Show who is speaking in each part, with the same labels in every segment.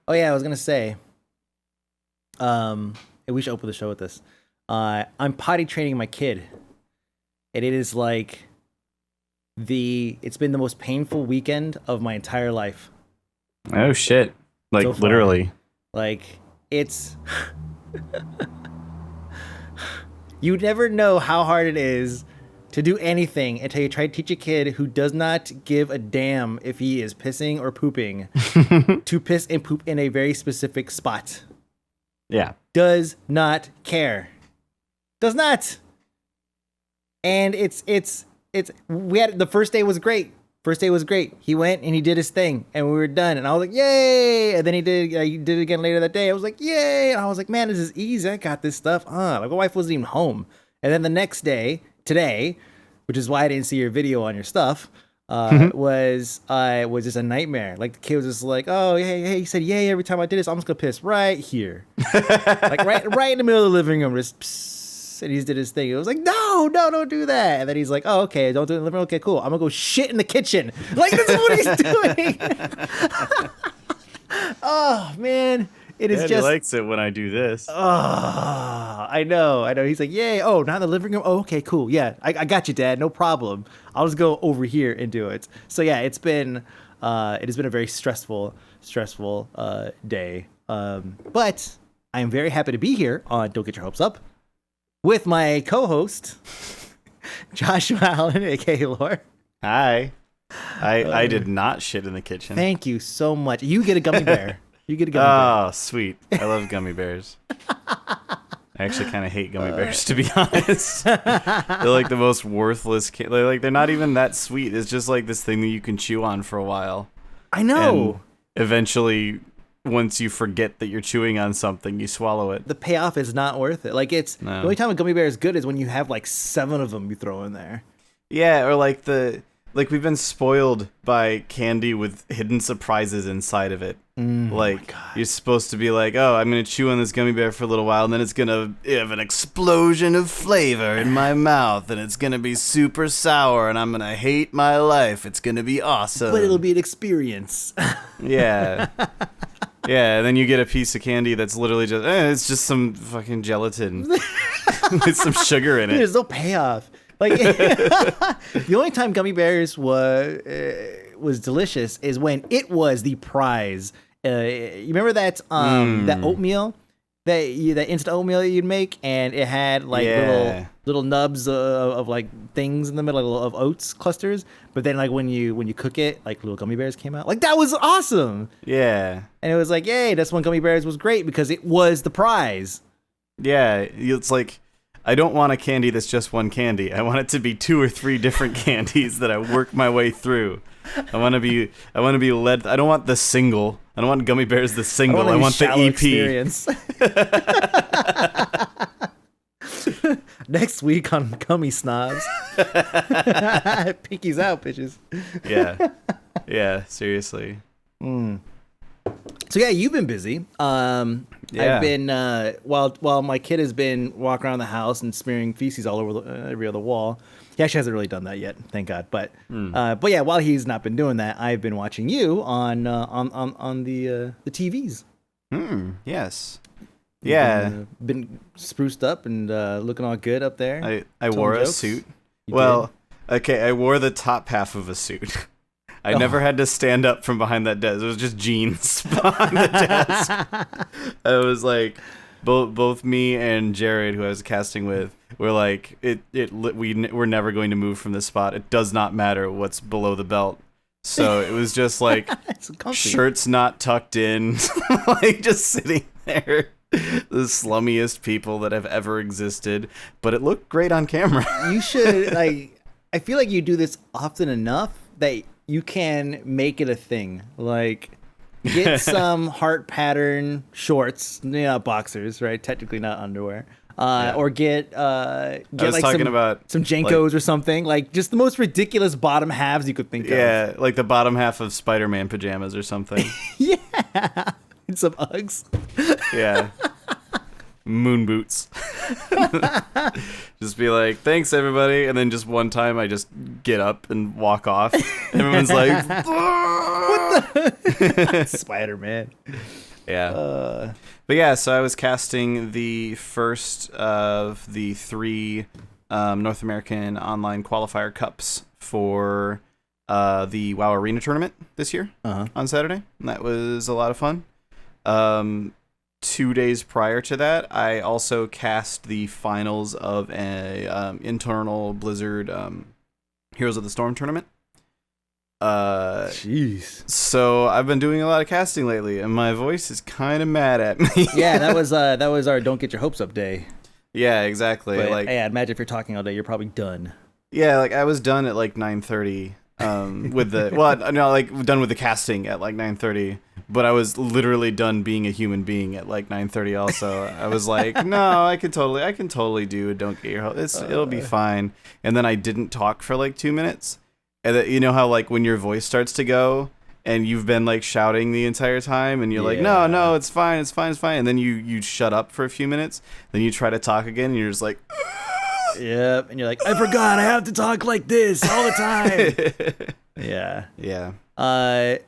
Speaker 1: Oh yeah, I was gonna say. We should open the show with this. I'm potty training my kid, and it is like it's been the most painful weekend of my entire life
Speaker 2: Oh shit. Like
Speaker 1: so far.
Speaker 2: literally.
Speaker 1: Like it's you never know how hard it is to do anything until you try to teach a kid who does not give a damn if he is pissing or pooping to piss and poop in a very specific spot.
Speaker 2: Yeah.
Speaker 1: Does not care. Does not. And it's we had the first day was great. First day was great. He went and he did his thing, and we were done. And I was like, "Yay!" And then he did it again later that day. I was like, "Yay!" And I was like, "Man, this is easy. I got this stuff." Like my wife wasn't even home. And then the next day, today, which is why I didn't see your video on your stuff, was just a nightmare. Like the kid was just like, "Oh, hey," he said, "Yay!" Every time I did this, I'm just gonna piss right here, like right in the middle of the living room, just. Psst. And he did his thing. It was like, no, don't do that. And then he's like, oh, okay, don't do it in the living room. Okay, cool. I'm gonna go shit in the kitchen. Like, this is what he's doing. Oh man, it is
Speaker 2: Daddy
Speaker 1: just.
Speaker 2: likes it when I do this.
Speaker 1: Oh, I know. He's like, yay. Oh, not in the living room. Oh, okay, cool. Yeah, I got you, Dad. No problem. I'll just go over here and do it. So yeah, it has been a very stressful day. But I am very happy to be here on Don't Get Your Hopes Up with my co-host, Joshua Allen, aka Lore.
Speaker 2: Hi. I did not shit in the kitchen.
Speaker 1: Thank you so much. You get a gummy bear. You get a gummy bear.
Speaker 2: Oh, sweet. I love gummy bears. I actually kind of hate gummy bears, to be honest. They're like the most worthless. They're not even that sweet. It's just like this thing that you can chew on for a while.
Speaker 1: I know.
Speaker 2: And eventually, once you forget that you're chewing on something, you swallow it.
Speaker 1: The payoff is not worth it. Like the only time a gummy bear is good is when you have like 7 of them you throw in there.
Speaker 2: Yeah, or like we've been spoiled by candy with hidden surprises inside of it. Like you're supposed to be like, oh, I'm gonna chew on this gummy bear for a little while, and then it's gonna have an explosion of flavor in my mouth, and it's gonna be super sour, and I'm gonna hate my life. It's gonna be awesome.
Speaker 1: But it'll be an experience.
Speaker 2: Yeah. Yeah, and then you get a piece of candy that's literally just, it's just some fucking gelatin with some sugar in it.
Speaker 1: There's no payoff. Like the only time gummy bears was delicious is when it was the prize. You remember that that oatmeal, that instant oatmeal that you'd make, and it had like little nubs of like things in the middle of oats clusters. But then like when you cook it, like little gummy bears came out. Like that was awesome.
Speaker 2: Yeah.
Speaker 1: And it was like, yay, that's when gummy bears was great because it was the prize.
Speaker 2: Yeah, it's like, I don't want a candy that's just one candy. I want it to be 2 or 3 different candies that I work my way through. I want to be led. I don't want the single. I don't want gummy bears the single. I want the EP.
Speaker 1: Experience. Next week on Gummy Snobs. Pinkies out, bitches.
Speaker 2: Yeah. Yeah, seriously.
Speaker 1: So yeah, you've been busy. I've been while my kid has been walking around the house and smearing feces all over every other wall. He actually hasn't really done that yet, thank God. But yeah, while he's not been doing that, I've been watching you on the TVs.
Speaker 2: Yes. Yeah.
Speaker 1: Been spruced up and looking all good up there.
Speaker 2: I wore a suit. Okay, I wore the top half of a suit. I never had to stand up from behind that desk. It was just jeans behind the desk. I was like, both me and Jared, who I was casting with, were like, we're never going to move from this spot. It does not matter what's below the belt. So it was just like shirts not tucked in, like just sitting there. The slummiest people that have ever existed, but it looked great on camera.
Speaker 1: You should I feel like you do this often enough that you can make it a thing. Like, get some heart pattern shorts, boxers, right? Technically not underwear. Or get like some Jenkos or something. Like, just the most ridiculous bottom halves you could think of.
Speaker 2: Yeah, like the bottom half of Spider-Man pajamas or something.
Speaker 1: Yeah. And some Uggs.
Speaker 2: Yeah. Moon boots. Just be like, thanks everybody, and then just one time I just get up and walk off. Everyone's like,
Speaker 1: what the Spider-Man.
Speaker 2: Yeah. But yeah, so I was casting the first of the 3 North American online qualifier cups for the WoW Arena tournament this year on Saturday. And that was a lot of fun. 2 days prior to that, I also cast the finals of a internal Blizzard Heroes of the Storm tournament.
Speaker 1: Jeez.
Speaker 2: So I've been doing a lot of casting lately, and my voice is kind of mad at me.
Speaker 1: Yeah, that was our don't get your hopes up day.
Speaker 2: Yeah, exactly.
Speaker 1: But,
Speaker 2: like,
Speaker 1: hey, I'd imagine if you're talking all day, you're probably done.
Speaker 2: Yeah, like I was done at like 9:30. With the done with the casting at like 9:30, but I was literally done being a human being at like 9:30. Also, I was like, no, I can totally do it. Don't get your hopes. It'll be fine. And then I didn't talk for like 2 minutes, and you know how like when your voice starts to go and you've been like shouting the entire time, and you're like, no, it's fine, and then you shut up for a few minutes, then you try to talk again, and you're just like.
Speaker 1: Yep, and you're like, I forgot I have to talk like this all the time. Yeah. I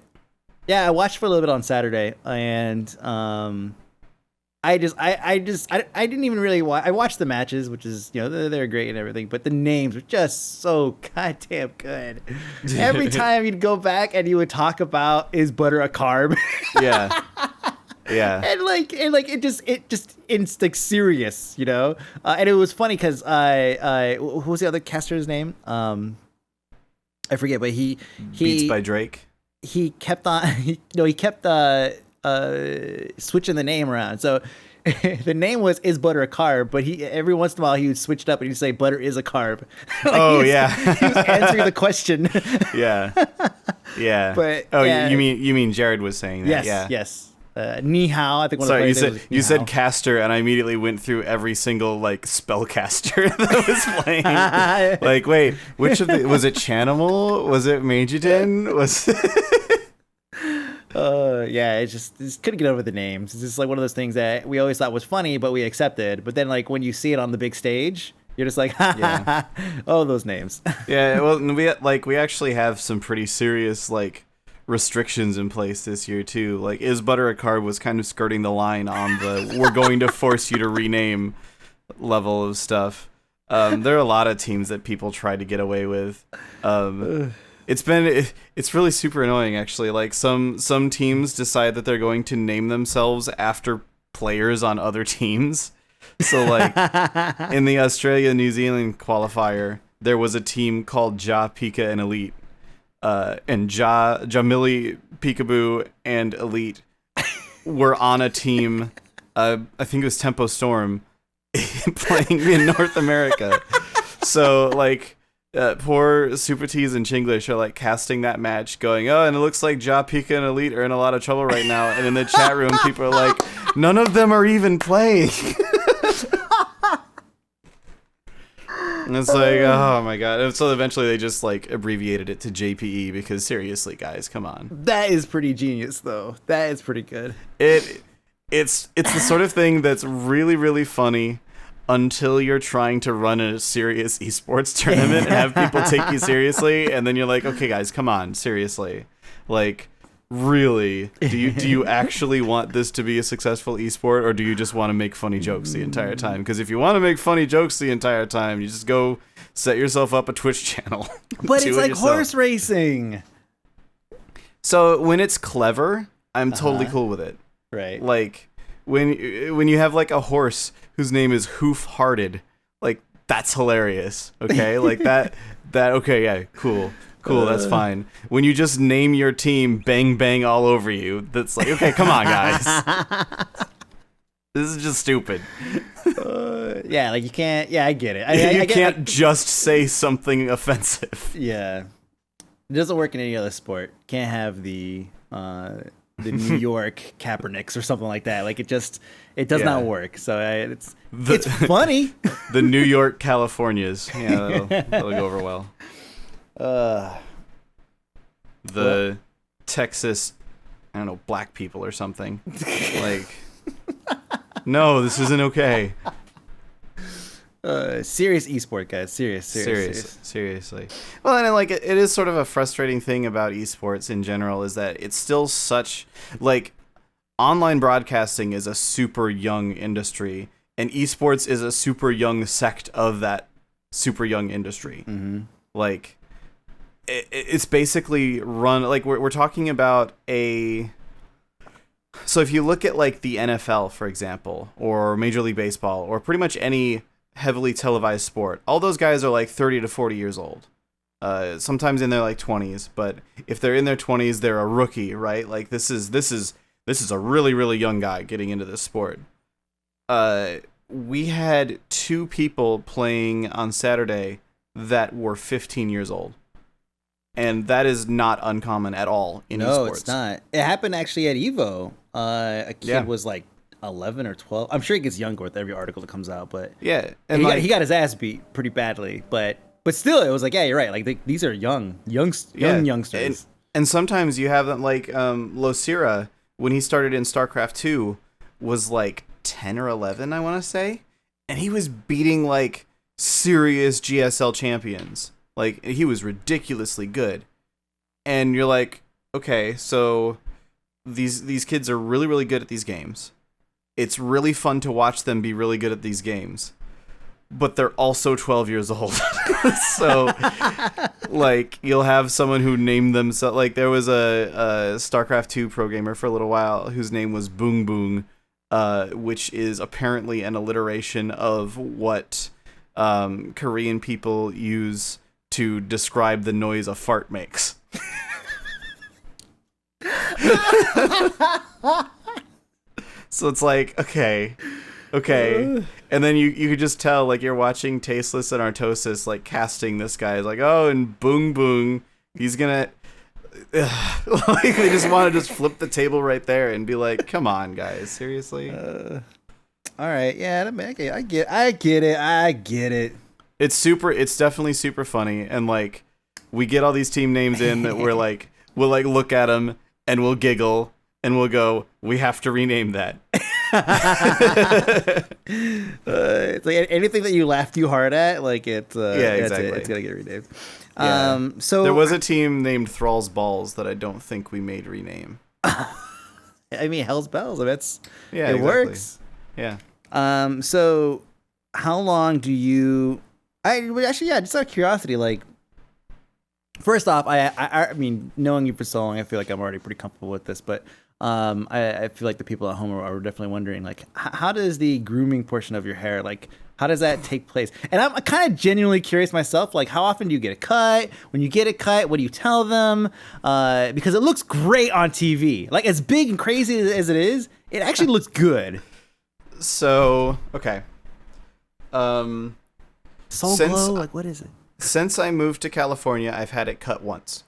Speaker 1: watched for a little bit on Saturday, and I didn't even really watch. I watched the matches, which is, you know, they're great and everything, but the names were just so goddamn good. Every time you'd go back and you would talk about, is butter a carb?
Speaker 2: Yeah. Yeah,
Speaker 1: it's like serious, you know. And it was funny because who was the other caster's name? I forget, but he
Speaker 2: Beats by Drake.
Speaker 1: He kept on, he kept switching the name around. So the name was Is Butter a Carb, but he every once in a while he would switch it up and he'd say butter is a carb. He was answering the question.
Speaker 2: Yeah. But you mean Jared was saying that?
Speaker 1: Yes, yes. Ni hao, I think one
Speaker 2: Sorry,
Speaker 1: of the players
Speaker 2: you said caster, and I immediately went through every single like spellcaster that was playing. Like, wait, which of the was it? Chanimal? Was it Majidin? Was
Speaker 1: yeah, it just couldn't get over the names. It's just like one of those things that we always thought was funny, but we accepted. But then, like when you see it on the big stage, you're just like, oh, those names.
Speaker 2: Yeah, well, we actually have some pretty serious like restrictions in place this year too. Like, Is Butter a Carb was kind of skirting the line on the we're going to force you to rename level of stuff. There are a lot of teams that people try to get away with. It's really super annoying actually. Like some teams decide that they're going to name themselves after players on other teams. So like in the Australia-New Zealand qualifier, there was a team called Ja, Pika, and Elite. And Jamili, Peekaboo, and Elite were on a team, I think it was Tempo Storm, playing in North America. So, like, poor Super T's and Chinglish are, like, casting that match, going, oh, and it looks like Ja, Pika, and Elite are in a lot of trouble right now. And in the chat room, people are like, none of them are even playing. And it's like, oh my god. And so eventually they just like abbreviated it to JPE because seriously, guys, come on.
Speaker 1: That is pretty genius though. That is pretty good.
Speaker 2: It's the sort of thing that's really, really funny until you're trying to run a serious esports tournament and have people take you seriously, and then you're like, okay guys, come on, seriously. Like, really, do you actually want this to be a successful esport, or do you just want to make funny jokes the entire time? Because if you want to make funny jokes the entire time, you just go set yourself up a Twitch channel.
Speaker 1: But it's like horse racing.
Speaker 2: So when it's clever, I'm totally cool with it.
Speaker 1: Right.
Speaker 2: Like when you have like a horse whose name is Hoof Hearted, like that's hilarious. Okay, like that. Okay, yeah, cool. That's fine. When you just name your team Bang Bang All Over You, that's like, okay, come on, guys. This is just stupid.
Speaker 1: Yeah, like you can't. Yeah, I get it.
Speaker 2: You can't just say something offensive.
Speaker 1: Yeah, it doesn't work in any other sport. Can't have the New York Kaepernicks or something like that. Like it does not work. So it's funny.
Speaker 2: The New York Californias. Yeah, that'll go over well. The Texas, I don't know, black people or something. Like, no, this isn't okay.
Speaker 1: Serious esport, guys. Serious.
Speaker 2: Seriously. Well, and like it is sort of a frustrating thing about esports in general is that it's still such like online broadcasting is a super young industry, and esports is a super young sect of that super young industry.
Speaker 1: Mm-hmm.
Speaker 2: Like, it's basically run, like, we're talking about so if you look at, like, the NFL, for example, or Major League Baseball, or pretty much any heavily televised sport, all those guys are, like, 30 to 40 years old. Sometimes in their, like, 20s, but if they're in their 20s, they're a rookie, right? Like, this is a really, really young guy getting into this sport. We had 2 people playing on Saturday that were 15 years old. And that is not uncommon at all in esports.
Speaker 1: No, it's not. It happened actually at Evo. A kid was like 11 or 12. I'm sure he gets younger with every article that comes out, but
Speaker 2: yeah,
Speaker 1: and he got his ass beat pretty badly. But still, it was like, yeah, you're right. Like these are youngsters.
Speaker 2: And sometimes you have them like Losira, when he started in StarCraft 2, was like 10 or 11, I want to say, and he was beating like serious GSL champions. Like, he was ridiculously good. And you're like, okay, so these kids are really, really good at these games. It's really fun to watch them be really good at these games. But they're also 12 years old. So, like, you'll have someone who named themselves... Like, there was a StarCraft 2 pro gamer for a little while whose name was Boong Boong, which is apparently an alliteration of what Korean people use to describe the noise a fart makes. So it's like, okay. And then you could just tell, like, you're watching Tasteless and Artosis, like, casting this guy. Like, oh, and Boong Boong, he's gonna... like, they just want to just flip the table right there and be like, come on, guys, seriously?
Speaker 1: All right, yeah, I get it.
Speaker 2: It's definitely super funny, and like, we get all these team names in that we'll like look at them and we'll giggle and we'll go, we have to rename that.
Speaker 1: It's like anything that you laugh too hard at, like
Speaker 2: exactly.
Speaker 1: it's gonna get renamed.
Speaker 2: Yeah.
Speaker 1: So
Speaker 2: there was a team named Thrall's Balls that I don't think we made rename.
Speaker 1: I mean, Hell's Bells. It works.
Speaker 2: Yeah.
Speaker 1: So how long do you? Just out of curiosity, like, first off, I mean, knowing you for so long, I feel like I'm already pretty comfortable with this, but I feel like the people at home are definitely wondering, like, how does the grooming portion of your hair, like, how does that take place? And I'm kind of genuinely curious myself, like, how often do you get a cut? When you get a cut, what do you tell them? Because it looks great on TV. Like, as big and crazy as it is, it actually looks good.
Speaker 2: So, okay.
Speaker 1: Soul Glow? Like, what is it?
Speaker 2: Since I moved to California, I've had it cut once.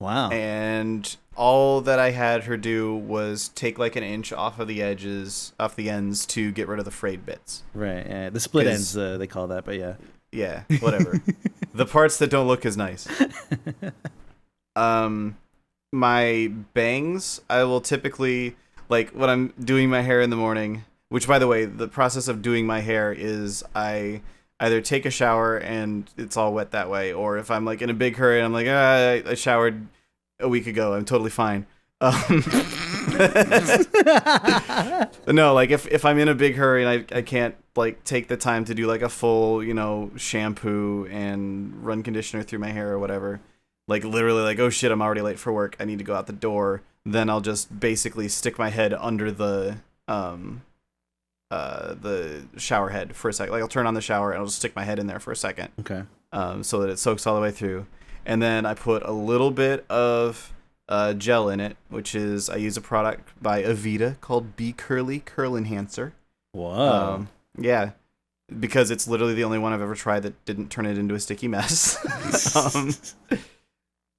Speaker 1: Wow.
Speaker 2: And all that I had her do was take like an inch off of the ends to get rid of the frayed bits.
Speaker 1: Right. Yeah. The split ends, they call that, but yeah.
Speaker 2: Yeah, whatever. The parts that don't look as nice. My bangs, I will typically, like, when I'm doing my hair in the morning, which, by the way, the process of doing my hair is I either take a shower and it's all wet that way, or if I'm like in a big hurry and I'm like, I showered a week ago, I'm totally fine. No, like if I'm in a big hurry and I can't like take the time to do like a full, shampoo and run conditioner through my hair or whatever, like literally like, oh shit, I'm already late for work, I need to go out the door, then I'll just basically stick my head under the shower head for a second. Like, I'll turn on the shower and I'll just stick my head in there for a second.
Speaker 1: Okay.
Speaker 2: So that it soaks all the way through. And then I put a little bit of gel in it, which is, I use a product by Avita called Be Curly Curl Enhancer.
Speaker 1: Wow.
Speaker 2: Yeah. Because it's literally the only one I've ever tried that didn't turn it into a sticky mess.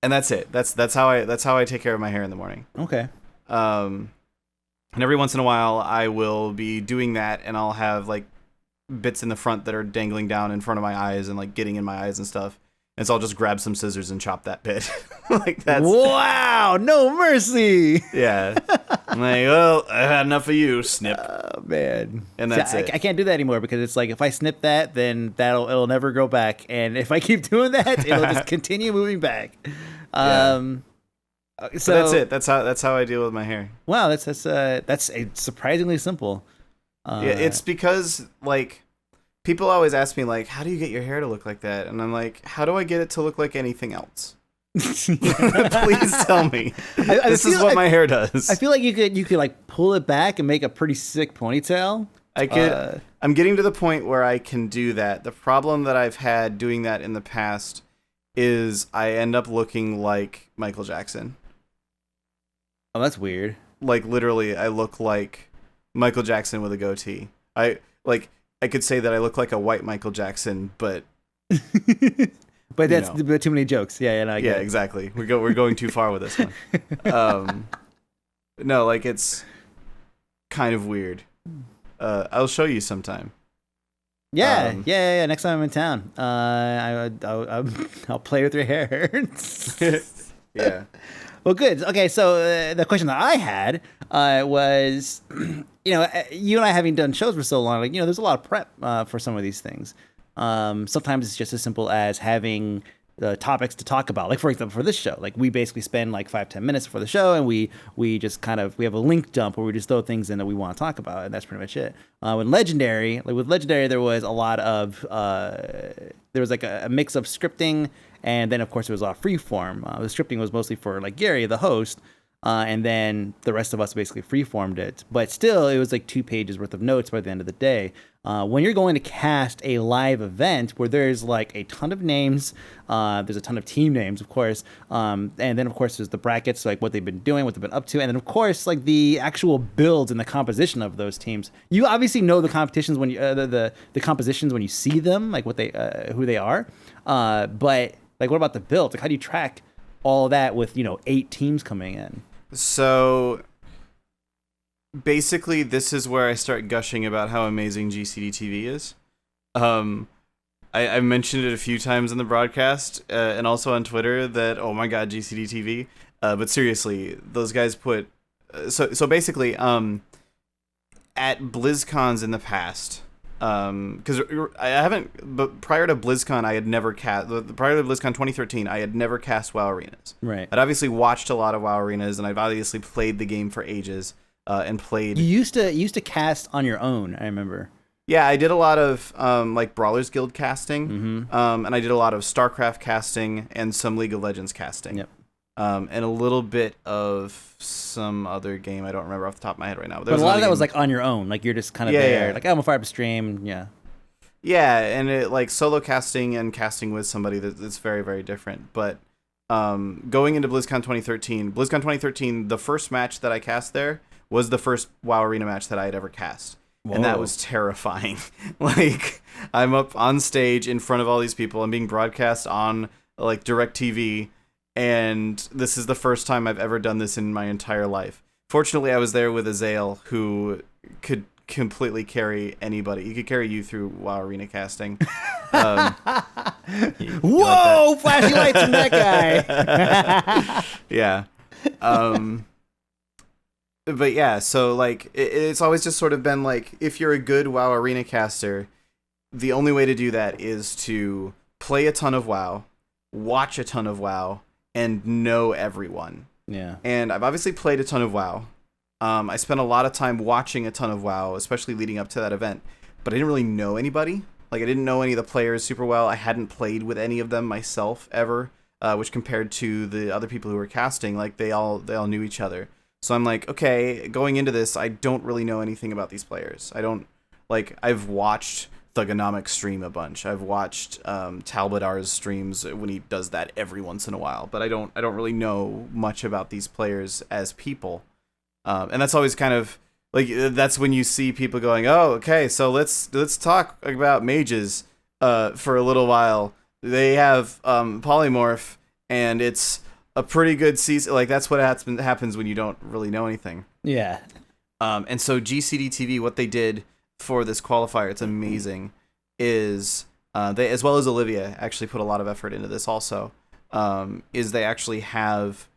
Speaker 2: And that's it. That's how I take care of my hair in the morning.
Speaker 1: Okay.
Speaker 2: And every once in a while, I will be doing that, and I'll have like bits in the front that are dangling down in front of my eyes and like getting in my eyes and stuff. And so I'll just grab some scissors and chop that bit. Like, that's...
Speaker 1: Wow, no mercy.
Speaker 2: Yeah. I'm like, well, I've had enough of you, snip.
Speaker 1: Oh, man.
Speaker 2: And that's it.
Speaker 1: I can't do that anymore because it's like, if I snip that, then it'll never grow back. And if I keep doing that, it'll just continue moving back.
Speaker 2: Yeah.
Speaker 1: So
Speaker 2: that's it. That's how I deal with my hair.
Speaker 1: Wow, that's surprisingly simple.
Speaker 2: Yeah, it's because like people always ask me like, how do you get your hair to look like that? And I'm like, how do I get it to look like anything else? Please tell me. This is what my hair does.
Speaker 1: I feel like you could like pull it back and make a pretty sick ponytail.
Speaker 2: I'm getting to the point where I can do that. The problem that I've had doing that in the past is I end up looking like Michael Jackson.
Speaker 1: Oh, that's weird.
Speaker 2: Like literally, I look like Michael Jackson with a goatee. I could say that I look like a white Michael Jackson, but
Speaker 1: but that's too many jokes. Yeah, no,
Speaker 2: yeah, exactly. We're going too far with this one. No, like it's kind of weird. I'll show you sometime.
Speaker 1: Yeah. Next time I'm in town, I'll play with your hair.
Speaker 2: Yeah.
Speaker 1: Well, good. Okay, so the question that I had was, you and I having done shows for so long, like, there's a lot of prep for some of these things. Sometimes it's just as simple as having topics to talk about. Like, for example, for this show, like we basically spend like 5-10 minutes for the show, and we just we have a link dump where we just throw things in that we want to talk about, and that's pretty much it. With Legendary, there was a lot of there was like a mix of scripting, and then of course it was all freeform. The scripting was mostly for like Gary, the host. And then the rest of us basically freeformed it. But still, it was like 2 pages worth of notes by the end of the day. When you're going to cast a live event where there's like a ton of names, there's a ton of team names, of course. And then, of course, there's the brackets, like what they've been doing, what they've been up to. And then, of course, like the actual builds and the composition of those teams. You obviously know the competitions when you, the compositions when you see them, like what they, who they are. But like, what about the builds? Like, how do you track all that with, 8 teams coming in?
Speaker 2: So basically, this is where I start gushing about how amazing GCD TV is. I mentioned it a few times in the broadcast and also on Twitter that, oh my god, GCD TV. But seriously, those guys put... So basically, at BlizzCons in the past... because I haven't, but prior to BlizzCon, I had never cast. Prior to BlizzCon 2013, I had never cast WoW Arenas.
Speaker 1: Right.
Speaker 2: I'd obviously watched a lot of WoW Arenas, and I've obviously played the game for ages. And played.
Speaker 1: You used to cast on your own. I remember.
Speaker 2: Yeah, I did a lot of like Brawlers Guild casting,
Speaker 1: Mm-hmm.
Speaker 2: and I did a lot of StarCraft casting and some League of Legends casting.
Speaker 1: Yep.
Speaker 2: And a little bit of some other game I don't remember off the top of my head right now.
Speaker 1: But a lot of that was like on your own, like you're just kind of there,
Speaker 2: yeah.
Speaker 1: like I'm gonna fire up a stream, yeah.
Speaker 2: Yeah, and it like solo casting and casting with somebody that's very, very different. But going into BlizzCon 2013, the first match that I cast there was the first WoW Arena match that I had ever cast. Whoa. And that was terrifying. Like, I'm up on stage in front of all these people. I'm being broadcast on like DirecTV. And this is the first time I've ever done this in my entire life. Fortunately, I was there with Azael, who could completely carry anybody. He could carry you through WoW Arena casting.
Speaker 1: Whoa!
Speaker 2: Like
Speaker 1: flashy lights from that guy.
Speaker 2: Yeah. But yeah, so like it's always just sort of been like, if you're a good WoW Arena caster, the only way to do that is to play a ton of WoW, watch a ton of WoW, and know everyone.
Speaker 1: Yeah.
Speaker 2: And I've obviously played a ton of WoW. I spent a lot of time watching a ton of WoW, especially leading up to that event. But I didn't really know anybody. Like, I didn't know any of the players super well. I hadn't played with any of them myself ever, which compared to the other people who were casting, like, they all knew each other. So I'm like, okay, going into this, I don't really know anything about these players. I've watched Thugonomics stream a bunch. I've watched Talbodar's streams when he does that every once in a while, but I don't really know much about these players as people. And that's always kind of like, that's when you see people going, oh, okay, so let's talk about mages for a little while. They have polymorph, and it's a pretty good season. Like, that's what happens when you don't really know anything.
Speaker 1: Yeah.
Speaker 2: And so GCD TV, what they did for this qualifier, it's amazing, is they, as well as Olivia, actually put a lot of effort into this also, is they actually have,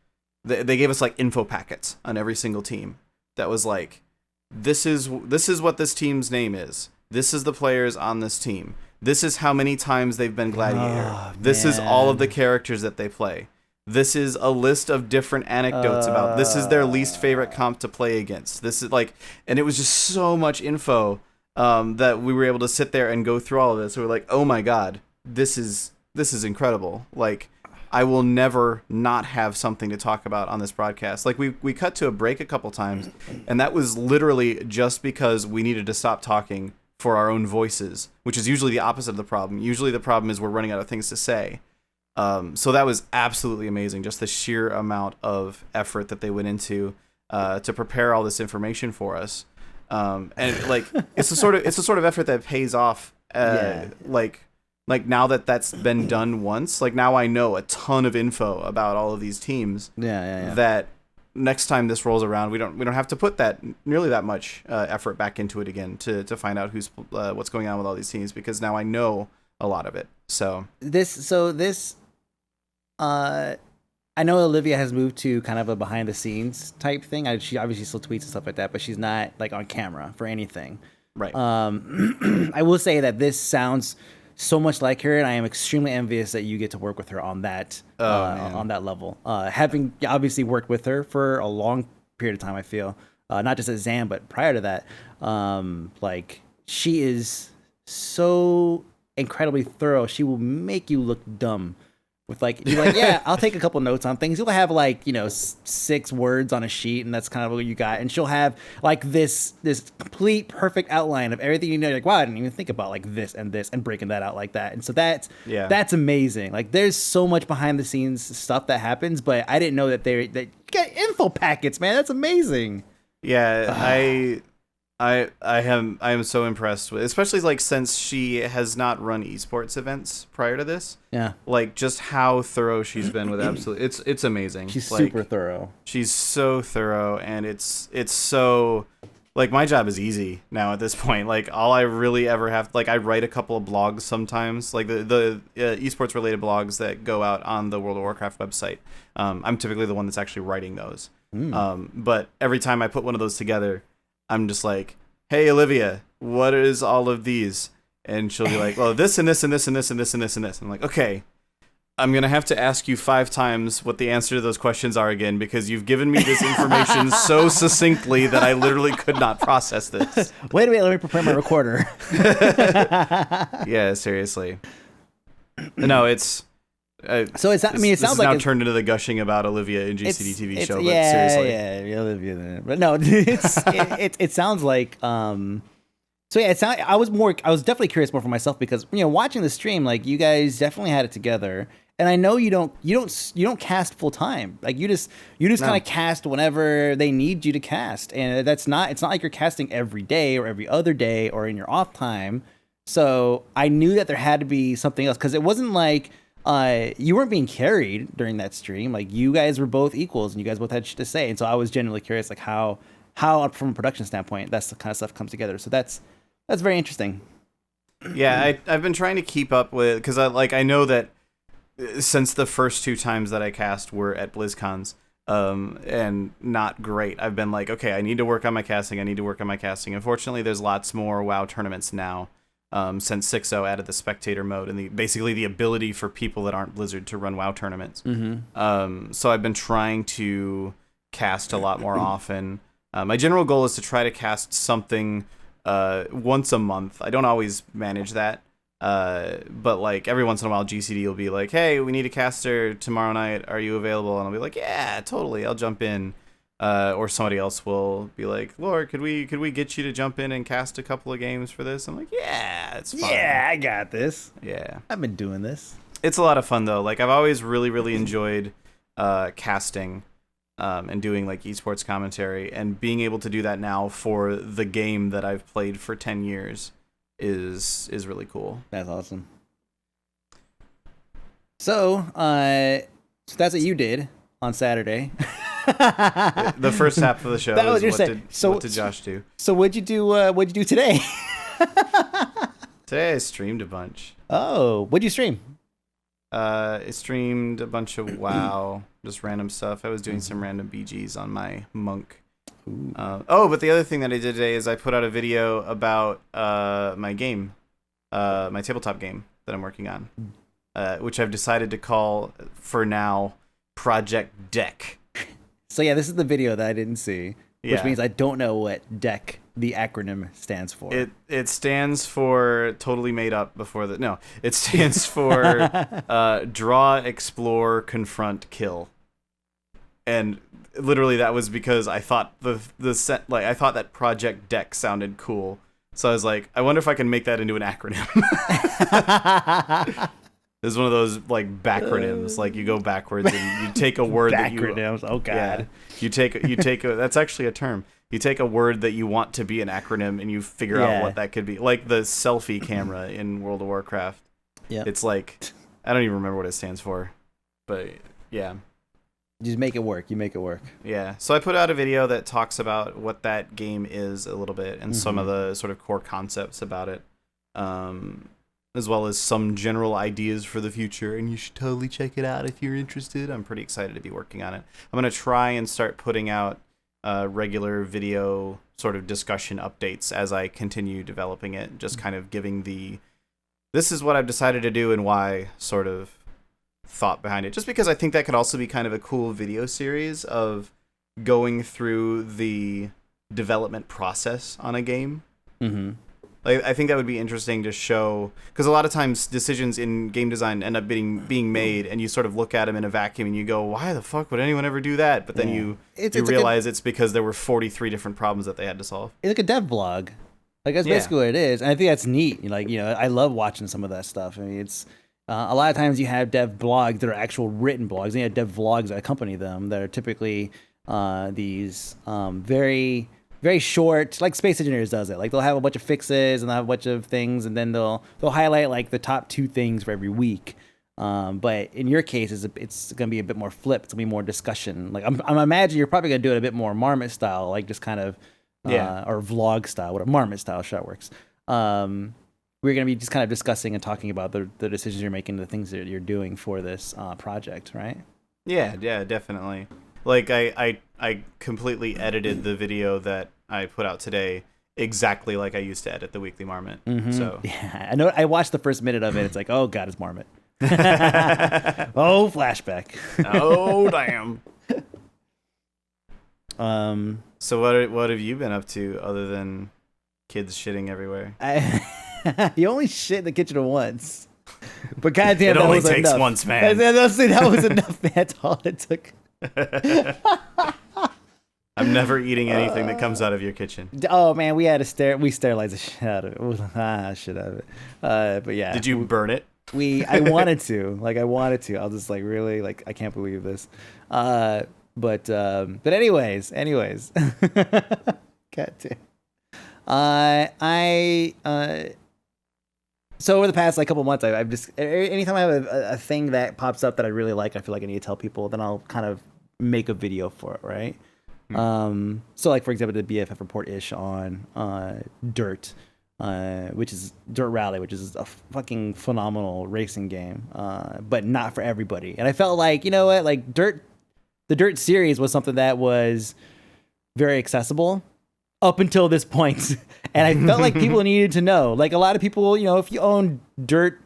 Speaker 2: they gave us like info packets on every single team that was like, this is what this team's name is. This is the players on this team. This is how many times they've been Gladiator.
Speaker 1: Oh,
Speaker 2: this is all of the characters that they play. This is a list of different anecdotes about. This is their least favorite comp to play against. This is like, and it was just so much info that we were able to sit there and go through all of this. So we're like, oh my god, this is incredible. Like, I will never not have something to talk about on this broadcast. Like, we cut to a break a couple times, and that was literally just because we needed to stop talking for our own voices, which is usually the opposite of the problem. Usually the problem is we're running out of things to say. So that was absolutely amazing. Just the sheer amount of effort that they went into to prepare all this information for us. And like, it's the sort of effort that pays off. Like now that that's been done once, like now I know a ton of info about all of these teams. That next time this rolls around, we don't have to put that nearly that much effort back into it again to find out what's going on with all these teams, because now I know a lot of it. So this. I know Olivia has moved to kind of a behind the scenes type thing. She obviously still tweets and stuff like that, but she's not like on camera for anything. Right.
Speaker 1: I will say that this sounds so much like her, and I am extremely envious that you get to work with her on that on that level. Having obviously worked with her for a long period of time, I feel not just at Zam, but prior to that, like she is so incredibly thorough. She will make you look dumb. With like, you're like, yeah, I'll take a couple notes on things. You'll have like, 6 words on a sheet, and that's kind of what you got. And she'll have like this complete perfect outline of everything you know. You're like, wow, I didn't even think about like this, and breaking that out like that. And so that's amazing. Like, there's so much behind the scenes stuff that happens, but I didn't know that you got info packets, man. That's amazing.
Speaker 2: Yeah, I am so impressed with, especially like since she has not run esports events prior to this. Yeah. Like just how thorough she's been with absolutely, it's amazing.
Speaker 1: She's
Speaker 2: like,
Speaker 1: super thorough.
Speaker 2: She's so thorough, and it's so like my job is easy now at this point. Like all I really ever have, like I write a couple of blogs sometimes, like the esports related blogs that go out on the World of Warcraft website. I'm typically the one that's actually writing those. But every time I put one of those together, I'm just like, hey, Olivia, what is all of these? And she'll be like, well, this and this and this and this and this and this and this. And I'm like, okay, I'm going to have to ask you 5 times what the answer to those questions are again, because you've given me this information so succinctly that I literally could not process this.
Speaker 1: Wait a minute, let me prepare my recorder.
Speaker 2: Yeah, seriously. No, it's...
Speaker 1: so it's. I mean, it sounds like
Speaker 2: now turned into the gushing about Olivia in GCD TV show. But seriously,
Speaker 1: yeah, Olivia. But no, it sounds like. So yeah, I was definitely curious more for myself, because watching the stream, like you guys definitely had it together, and I know you don't cast full time. Like you just kind of cast whenever they need you to cast, and it's not like you're casting every day or every other day or in your off time. So I knew that there had to be something else, because it wasn't like. You weren't being carried during that stream. Like you guys were both equals, and you guys both had shit to say. And so I was genuinely curious, like how from a production standpoint, that's the kind of stuff comes together. So that's very interesting.
Speaker 2: Yeah, I've been trying to keep up with, because I know that since the first 2 times that I cast were at BlizzCons, and not great. I've been like, okay, I need to work on my casting. Unfortunately, there's lots more WoW tournaments now. Since 6.0 added the spectator mode and basically the ability for people that aren't Blizzard to run WoW tournaments. So I've been trying to cast a lot more often. My general goal is to try to cast something once a month. I don't always manage that, but like every once in a while GCD will be like, hey, we need a caster tomorrow night. Are you available? And I'll be like, yeah, totally. I'll jump in. Or somebody else will be like, Lord, could we get you to jump in and cast a couple of games for this? I'm like, yeah, it's fine.
Speaker 1: Yeah, I got this.
Speaker 2: Yeah.
Speaker 1: I've been doing this.
Speaker 2: It's a lot of fun, though. Like, I've always really, really enjoyed casting and doing, like, esports commentary. And being able to do that now for the game that I've played for 10 years is really cool.
Speaker 1: That's awesome. So that's what you did on Saturday.
Speaker 2: The first half of the show.
Speaker 1: That was your
Speaker 2: what did Josh do?
Speaker 1: So what'd you do? What'd you do today?
Speaker 2: Today I streamed a bunch.
Speaker 1: Oh, what'd you stream?
Speaker 2: I streamed a bunch of WoW, just random stuff. I was doing some random BGs on my monk. But the other thing that I did today is I put out a video about my game, my tabletop game that I'm working on, which I've decided to call for now Project Deck.
Speaker 1: So yeah, this is the video that I didn't see, which means I don't know what DEC, the acronym, stands for.
Speaker 2: It stands for totally made up before the no. It stands for draw, explore, confront, kill. And literally that was because I thought I thought that Project Deck sounded cool. So I was like, I wonder if I can make that into an acronym. It's one of those like backronyms, like you go backwards and you take a word that you
Speaker 1: backronyms. Oh god.
Speaker 2: Yeah, you take that's actually a term. You take a word that you want to be an acronym and you figure out what that could be. Like the selfie camera in World of Warcraft. Yeah. It's like, I don't even remember what it stands for. But yeah.
Speaker 1: You just make it work. You make it work.
Speaker 2: Yeah. So I put out a video that talks about what that game is a little bit and some of the sort of core concepts about it. As well as some general ideas for the future, and you should totally check it out if you're interested. I'm pretty excited to be working on it. I'm going to try and start putting out regular video sort of discussion updates as I continue developing it, just kind of giving this is what I've decided to do and why sort of thought behind it. Just because I think that could also be kind of a cool video series of going through the development process on a game. Mm-hmm. Like, I think that would be interesting to show, because a lot of times decisions in game design end up being made, and you sort of look at them in a vacuum and you go, why the fuck would anyone ever do that? But then you realize it's because there were 43 different problems that they had to solve.
Speaker 1: It's like a dev blog. Like, that's basically what it is. And I think that's neat. Like, I love watching some of that stuff. I mean, it's a lot of times you have dev blogs that are actual written blogs, and you have dev vlogs that accompany them that are typically these very... very short, like Space Engineers does it. Like they'll have a bunch of fixes and they'll have a bunch of things, and then they'll highlight like the top 2 things for every week. But in your case, it's going to be a bit more flipped. It's going to be more discussion. Like I'm imagining you're probably going to do it a bit more Marmot style, like just kind of or vlog style, what a Marmot style shot works. We're going to be just kind of discussing and talking about the decisions you're making, the things that you're doing for this project, right?
Speaker 2: Yeah, definitely. Like I completely edited the video that I put out today exactly like I used to edit the Weekly Marmot. Mm-hmm. So
Speaker 1: yeah, I know. I watched the first minute of it. It's like, oh god, it's Marmot. Oh, flashback.
Speaker 2: Oh damn. So what have you been up to other than kids shitting everywhere?
Speaker 1: You only shit in the kitchen once. But goddamn,
Speaker 2: it only
Speaker 1: that was
Speaker 2: takes
Speaker 1: enough.
Speaker 2: once, man.
Speaker 1: That was enough, man. That's all it took.
Speaker 2: I'm never eating anything that comes out of your kitchen.
Speaker 1: Oh man, we sterilized the shit out of it. Shit out of it. But yeah.
Speaker 2: Did you burn it?
Speaker 1: I wanted to. I was just like, really? Like, I can't believe this. But anyways. God damn. So over the past like couple months, I've just anytime I have a thing that pops up that I really like, I feel like I need to tell people, then I'll kind of make a video for it, right? So like for example, the BFF report-ish on Dirt, which is Dirt Rally, which is a fucking phenomenal racing game, but not for everybody. And I felt like, you know what, like the Dirt series was something that was very accessible up until this point. And I felt like people needed to know. Like a lot of people, if you own Dirt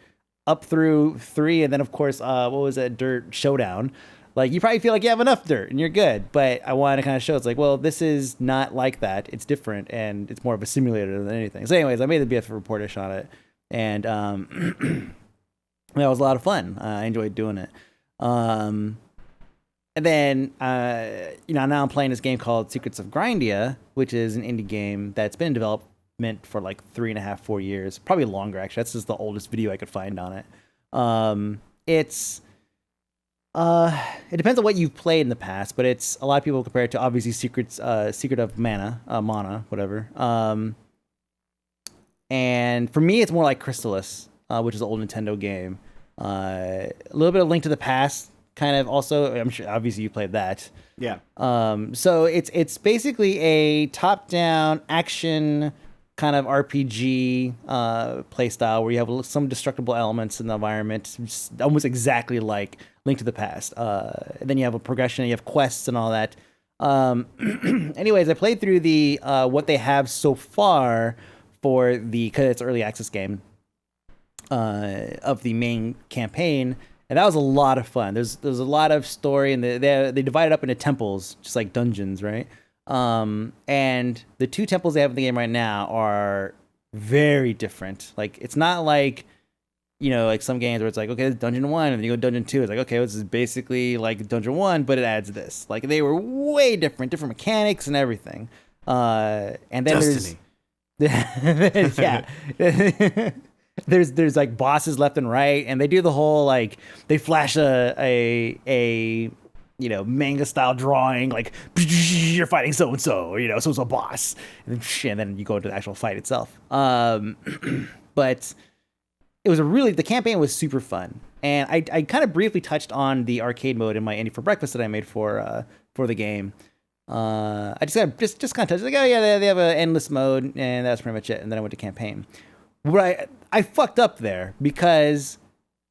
Speaker 1: up through 3, and then of course, what was that, Dirt Showdown, like you probably feel like you have enough dirt and you're good. But I wanted to kind of show it's like, well, this is not like that. It's different, and it's more of a simulator than anything. So anyways, I made the BF report-ish on it, and that was a lot of fun. I enjoyed doing it. And then, now I'm playing this game called Secrets of Grindia, which is an indie game that's been in development for like 3.5, 4 years, probably longer actually. That's just the oldest video I could find on it. It depends on what you've played in the past, but it's a lot of people compare it to obviously Secret of Mana, whatever. And for me, it's more like Crystalis, which is an old Nintendo game. A little bit of Link to the Past. Kind of also, I'm sure obviously you played that.
Speaker 2: Yeah.
Speaker 1: So it's basically a top-down action kind of RPG play style where you have some destructible elements in the environment, almost exactly like Link to the Past. And then you have a progression, you have quests and all that. Anyways, I played through the what they have so far for because it's early access game of the main campaign. And that was a lot of fun. There's a lot of story, and they divide it up into temples, just like dungeons, right? And the 2 temples they have in the game right now are very different. Like, it's not like, like some games where it's like, okay, it's dungeon 1, and then you go to dungeon 2. It's like, okay, this is basically like dungeon 1, but it adds this. Like, they were way different mechanics and everything. And then
Speaker 2: Destiny.
Speaker 1: Yeah. There's like bosses left and right, and they do the whole like they flash a manga style drawing, like you're fighting so and so, so a boss, and then you go into the actual fight itself. But it was the campaign was super fun, and I kind of briefly touched on the arcade mode in my Indie for Breakfast that I made for the game. I just kind of touched like, oh yeah, they have an endless mode, and that's pretty much it. And then I went to campaign. But I fucked up there because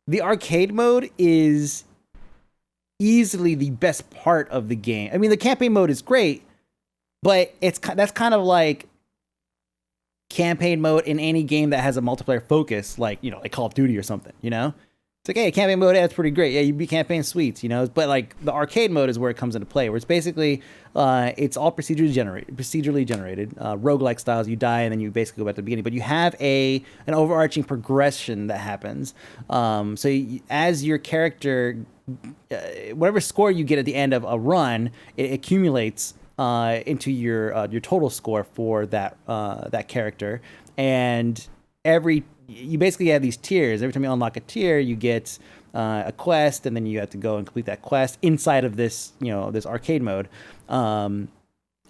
Speaker 1: the arcade mode is easily the best part of the game. I mean, the campaign mode is great, but that's kind of like campaign mode in any game that has a multiplayer focus, like Call of Duty or something. It's like, hey, campaign mode, that's pretty great. Yeah, you beat campaign, sweet, But like the arcade mode is where it comes into play, where it's basically it's all procedurally generated, roguelike styles. You die and then you basically go back to the beginning, but you have an overarching progression that happens. As your character, whatever score you get at the end of a run, it accumulates into your total score for that character, and you basically have these tiers. Every time you unlock a tier, you get a quest, and then you have to go and complete that quest inside of this, this arcade mode. And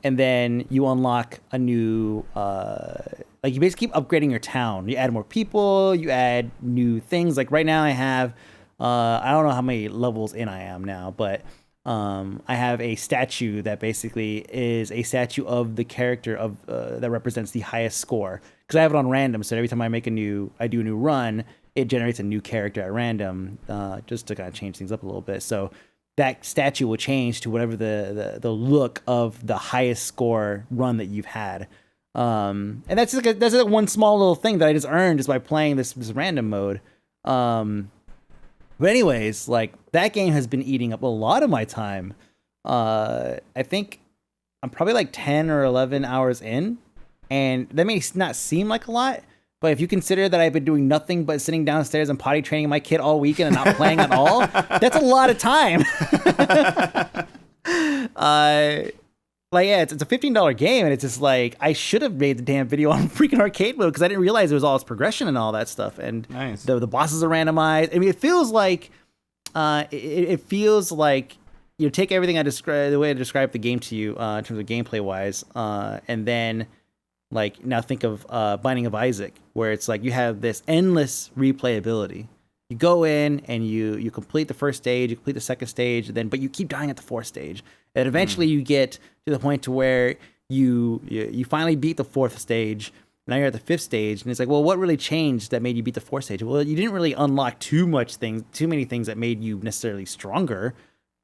Speaker 1: then you unlock a new, you basically keep upgrading your town. You add more people, you add new things. Like right now I have, I don't know how many levels in I am now, but I have a statue that basically is a statue of the character that represents the highest score. Because I have it on random, so every time I do a new run, it generates a new character at random, just to kind of change things up a little bit. So that statue will change to whatever the look of the highest score run that you've had. And that's like one small little thing that I just earned just by playing this random mode. But anyways, like that game has been eating up a lot of my time. I think I'm probably like 10 or 11 hours in. And that may not seem like a lot, but if you consider that I've been doing nothing but sitting downstairs and potty training my kid all weekend and not playing at all, that's a lot of time. It's a $15 game, and it's just like I should have made the damn video on freaking arcade mode because I didn't realize it was all its progression and all that stuff. And
Speaker 2: nice.
Speaker 1: The bosses are randomized. I mean, it feels like take everything the way I described the game to you in terms of gameplay wise, and then. Like now think of Binding of Isaac, where it's like you have this endless replayability. You go in and you complete the first stage, you complete the second stage, but you keep dying at the fourth stage. And eventually you get to the point to where you finally beat the fourth stage. Now you're at the fifth stage, and it's like, well, what really changed that made you beat the fourth stage? Well, you didn't really unlock too many things that made you necessarily stronger.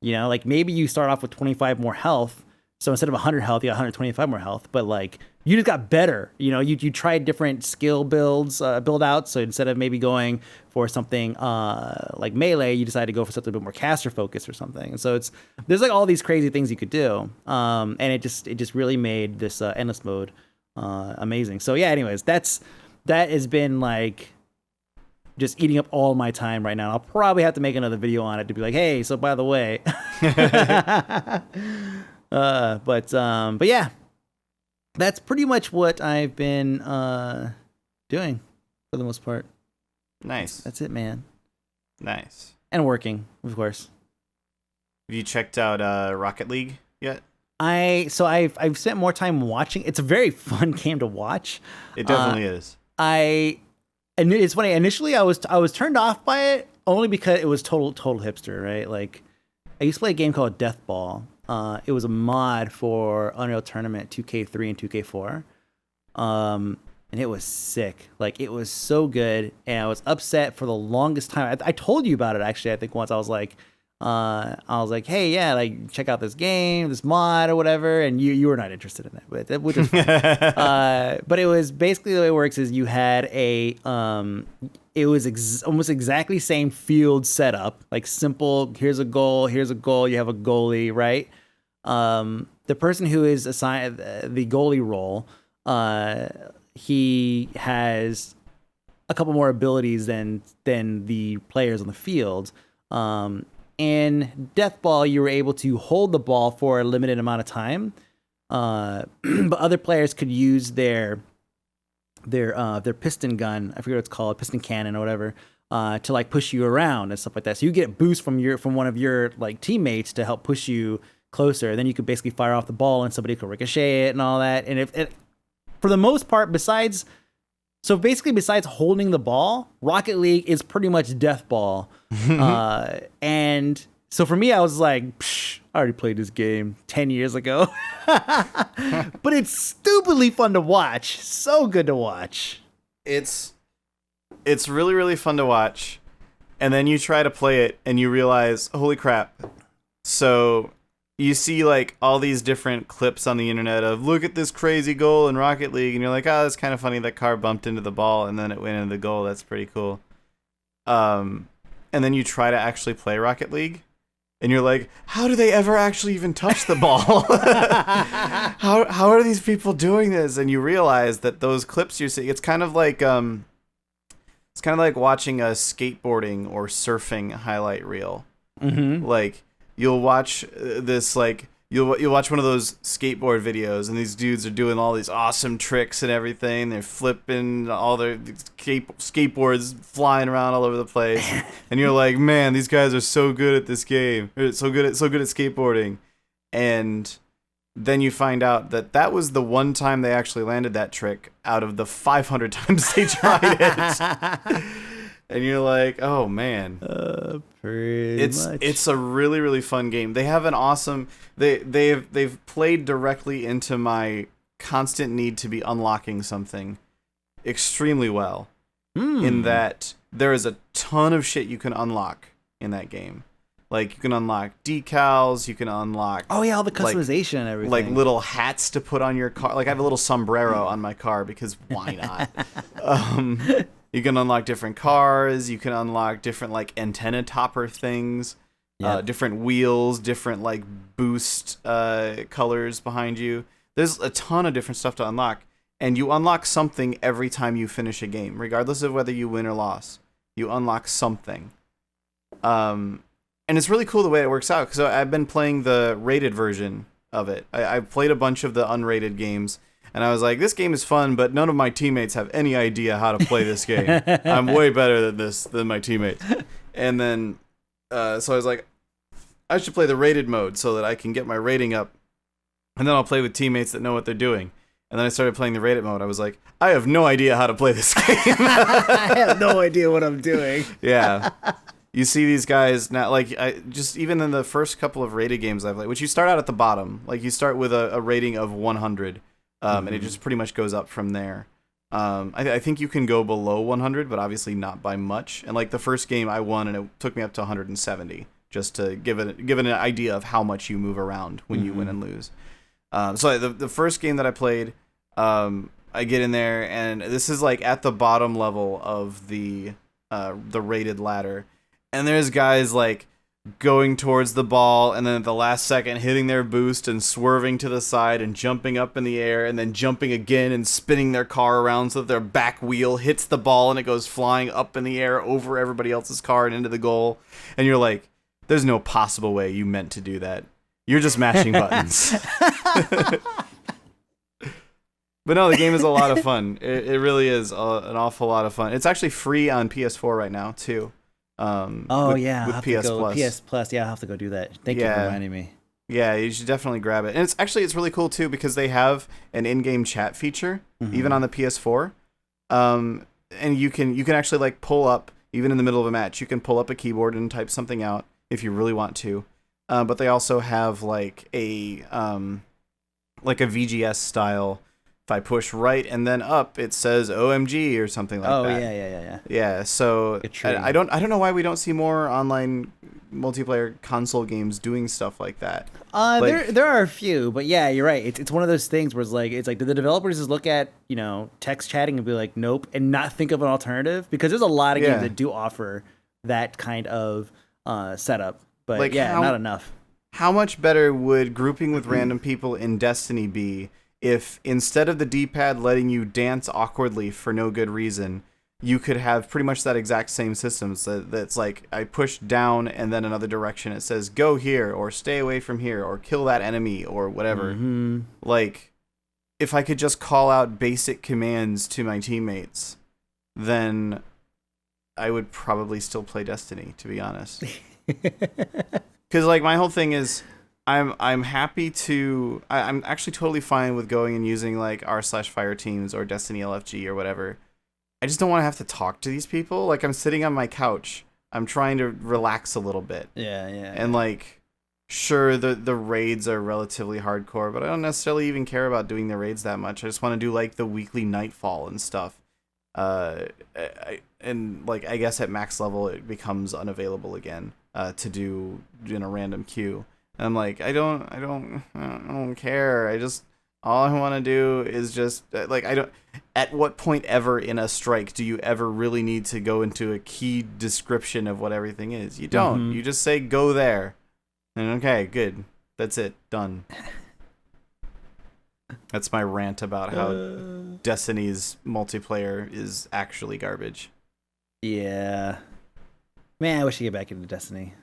Speaker 1: Like maybe you start off with 25 more health. So instead of 100 health, you got 125 more health, but like you just got better. You tried different skill build outs. So instead of maybe going for something like melee, you decided to go for something a bit more caster focused or something. And so there's like all these crazy things you could do. And it just really made this endless mode amazing. So yeah, anyways, that has been like just eating up all my time right now. I'll probably have to make another video on it to be like, hey, so by the way. But yeah, that's pretty much what I've been doing for the most part.
Speaker 2: Nice.
Speaker 1: That's it, man.
Speaker 2: Nice.
Speaker 1: And working, of course.
Speaker 2: Have you checked out Rocket League yet?
Speaker 1: I've spent more time watching. It's a very fun game to watch.
Speaker 2: It definitely is.
Speaker 1: And it's funny. Initially, I was turned off by it only because it was total hipster, right? Like I used to play a game called Death Ball. It was a mod for Unreal Tournament 2K3 and 2K4. And it was sick. Like, it was so good. And I was upset for the longest time. I told you about it, actually, I think once. I was like, I was like, hey, yeah, like check out this game, this mod or whatever, and you were not interested in it, but which is fine. But it was basically the way it works is you had a it was almost exactly same field setup, like simple. Here's a goal. You have a goalie, right? The person who is assigned the goalie role, he has a couple more abilities than the players on the field. In Death Ball, you were able to hold the ball for a limited amount of time, but other players could use their piston gun. I forget what it's called, piston cannon or whatever, to like push you around and stuff like that. So you get a boost from one of your like teammates to help push you closer. Then you could basically fire off the ball and somebody could ricochet it and all that. And if for the most part, besides holding the ball, Rocket League is pretty much Death Ball. And so for me, I was like, I already played this game 10 years ago. But it's stupidly fun to watch. So good to watch.
Speaker 2: It's really, really fun to watch. And then you try to play it and you realize, holy crap. So you see like all these different clips on the internet of look at this crazy goal in Rocket League, and you're like, oh, that's kind of funny. That car bumped into the ball and then it went into the goal. That's pretty cool. And then you try to actually play Rocket League, and you're like, how do they ever actually even touch the ball? How are these people doing this? And you realize that those clips you're seeing, it's kind of like watching a skateboarding or surfing highlight reel. Mm-hmm. Like you'll watch this like. You'll watch one of those skateboard videos, and these dudes are doing all these awesome tricks and everything. They're flipping all their skateboards flying around all over the place, and you're like, man, these guys are so good at this game, or so good at skateboarding. And then you find out that was the one time they actually landed that trick out of the 500 times they tried it. And you're like, oh man, it's a really, really fun game. They have an awesome. They've played directly into my constant need to be unlocking something extremely well. In that there is a ton of shit you can unlock in that game. Like you can unlock decals, you can unlock
Speaker 1: all the customization and everything.
Speaker 2: Like little hats to put on your car. Like I have a little sombrero on my car because why not? You can unlock different cars. You can unlock different like antenna topper things, different wheels, different like boost colors behind you. There's a ton of different stuff to unlock, and you unlock something every time you finish a game, regardless of whether you win or lose. You unlock something, and it's really cool the way it works out. Because I've been playing the rated version of it. I've played a bunch of the unrated games. And I was like, this game is fun, but none of my teammates have any idea how to play this game. I'm way better than my teammates. And then, so I was like, I should play the rated mode so that I can get my rating up. And then I'll play with teammates that know what they're doing. And then I started playing the rated mode. I was like, I have no idea how to play this game.
Speaker 1: I have no idea what I'm doing.
Speaker 2: Yeah. You see these guys now, like, even in the first couple of rated games I've played, which you start out at the bottom. Like, you start with a rating of 100. And it just pretty much goes up from there. I think you can go below 100, but obviously not by much. And like the first game I won, and it took me up to 170 just to give it an idea of how much you move around when you win and lose. So the first game that I played, I get in there, and this is like at the bottom level of the rated ladder, and there's guys like going towards the ball, and then at the last second hitting their boost and swerving to the side and jumping up in the air, and then jumping again and spinning their car around so that their back wheel hits the ball and it goes flying up in the air over everybody else's car and into the goal. And you're like, there's no possible way you meant to do that. You're just mashing buttons. But no, the game is a lot of fun. It really is an awful lot of fun. It's actually free on PS4 right now too. With PS Plus.
Speaker 1: PS Plus, yeah, I'll have to go do that. Thank you for reminding me.
Speaker 2: Yeah, you should definitely grab it. And it's really cool too because they have an in-game chat feature even on the PS4. And you can actually like pull up even in the middle of a match. You can pull up a keyboard and type something out if you really want to. But they also have like a VGS style If I push right and then up, it says OMG or something like that.
Speaker 1: Oh yeah.
Speaker 2: Yeah, so I don't know why we don't see more online multiplayer console games doing stuff like that.
Speaker 1: There are a few, but yeah, you're right. It's one of those things where it's like do the developers just look at text chatting and be like nope, and not think of an alternative, because there's a lot of games that do offer that kind of setup, but like not enough.
Speaker 2: How much better would grouping with random people in Destiny be if instead of the D-pad letting you dance awkwardly for no good reason, you could have pretty much that exact same system. So that's like I push down and then another direction. It says go here or stay away from here or kill that enemy or whatever.
Speaker 1: Mm-hmm.
Speaker 2: Like if I could just call out basic commands to my teammates, then I would probably still play Destiny, to be honest. Because like my whole thing is I'm happy to I'm actually totally fine with going and using like r/fire teams or Destiny LFG or whatever. I just don't want to have to talk to these people. Like I'm sitting on my couch, I'm trying to relax a little bit.
Speaker 1: Yeah.
Speaker 2: And like sure the raids are relatively hardcore, but I don't necessarily even care about doing the raids that much. I just want to do like the weekly nightfall and stuff. And like I guess at max level it becomes unavailable again to do in a random queue. And I'm like, I don't care. All I want to do is just like at what point ever in a strike do you ever really need to go into a key description of what everything is? You don't. Mm-hmm. You just say go there. And okay, good. That's it. Done. That's my rant about how Destiny's multiplayer is actually garbage.
Speaker 1: Yeah. Man, I wish I could get back into Destiny.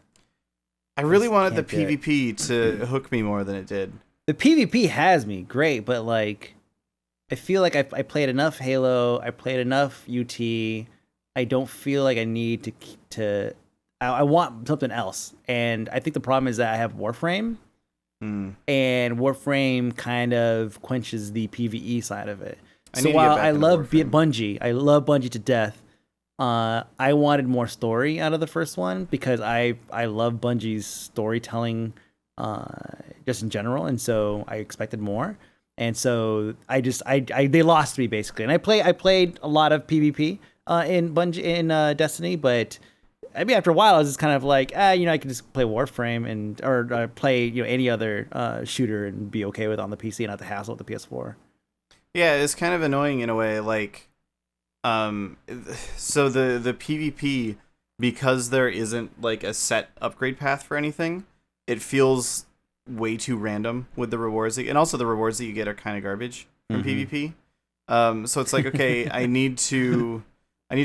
Speaker 2: I really wanted the PvP to hook me more than it did.
Speaker 1: The PvP has me, great, but like, I feel like I played enough Halo, I played enough UT, I don't feel like I need to I want something else. And I think the problem is that I have Warframe, and Warframe kind of quenches the PvE side of it. So while I love Bungie, I love Bungie to death, I wanted more story out of the first one because I love Bungie's storytelling just in general, and so I expected more. And so they lost me basically. And I played a lot of PvP in Bungie in Destiny, but I mean after a while I was just kind of like, I can just play Warframe or play any other shooter and be okay with it on the PC and not the hassle with the PS4.
Speaker 2: Yeah, it's kind of annoying in a way, like so the PvP, because there isn't like a set upgrade path for anything, it feels way too random with the rewards, and also the rewards that you get are kind of garbage from PvP. So it's like, okay, I need to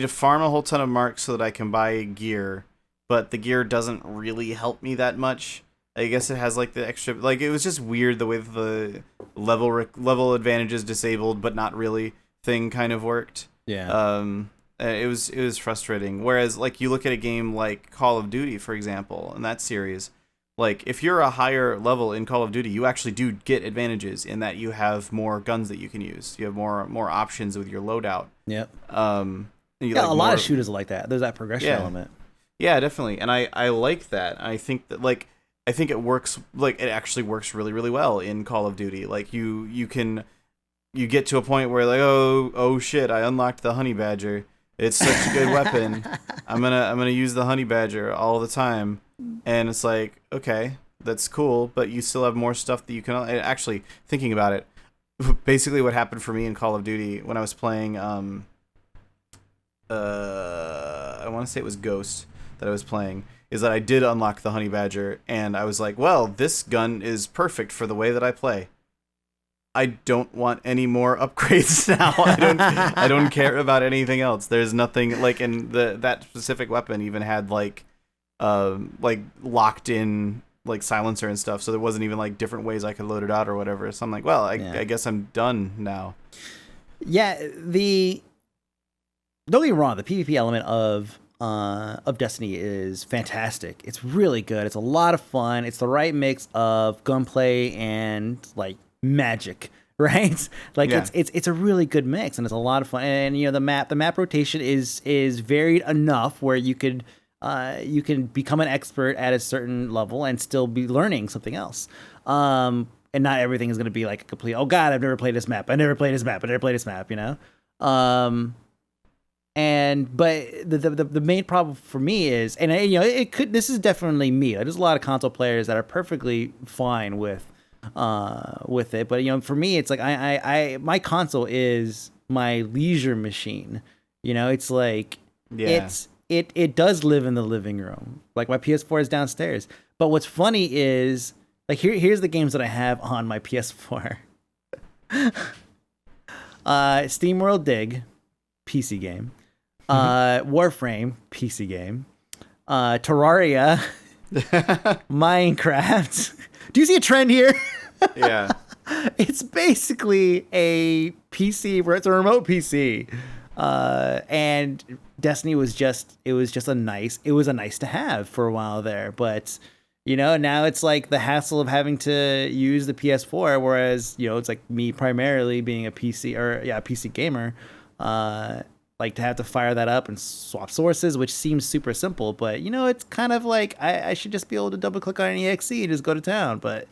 Speaker 2: farm a whole ton of marks so that I can buy gear, but the gear doesn't really help me that much. I guess it has like the extra, like it was just weird the way the level advantages disabled but not really thing kind of worked.
Speaker 1: Yeah.
Speaker 2: It was frustrating. Whereas like you look at a game like Call of Duty, for example, in that series, like if you're a higher level in Call of Duty, you actually do get advantages in that you have more guns that you can use. You have more options with your loadout.
Speaker 1: Yep.
Speaker 2: A
Speaker 1: lot of shooters are like that. There's that progression element. Yeah,
Speaker 2: definitely. And I like that. I think it works, like it actually works really, really well in Call of Duty. Like you get to a point where like, oh shit, I unlocked the honey badger. It's such a good weapon. I'm gonna use the honey badger all the time. And it's like, okay, that's cool, but you still have more stuff that you can actually, thinking about it, basically what happened for me in Call of Duty when I was playing I want to say it was Ghost that I was playing, is that I did unlock the honey badger, and I was like, well, this gun is perfect for the way that I play. I don't want any more upgrades now. I don't care about anything else. There's nothing like, and that specific weapon even had like locked in like silencer and stuff, so there wasn't even like different ways I could load it out or whatever. So I'm like, well, I guess I'm done now.
Speaker 1: Yeah, don't get me wrong, the PvP element of Destiny is fantastic. It's really good. It's a lot of fun. It's the right mix of gunplay and like magic, right? Like it's a really good mix, and it's a lot of fun. And the map rotation is varied enough where you can become an expert at a certain level and still be learning something else. and not everything is going to be like a complete, oh God, I've never played this map. I never played this map. I never played this map, you know? But the main problem for me is, and you know, this is definitely me. There's a lot of console players that are perfectly fine with it. But, you know, for me, it's like, my console is my leisure machine. You know, it's like, it does live in the living room. Like my PS4 is downstairs. But what's funny is, like, here's the games that I have on my PS4. SteamWorld Dig, PC game. Warframe, PC game. Terraria, Minecraft. Do you see a trend here?
Speaker 2: Yeah.
Speaker 1: It's basically a PC where it's a remote PC. And Destiny was just a nice to have for a while there, but you know, now it's like the hassle of having to use the PS4, whereas, you know, it's like me primarily being a PC gamer, like to have to fire that up and swap sources, which seems super simple, but you know, it's kind of like I should just be able to double click on an EXE and just go to town, but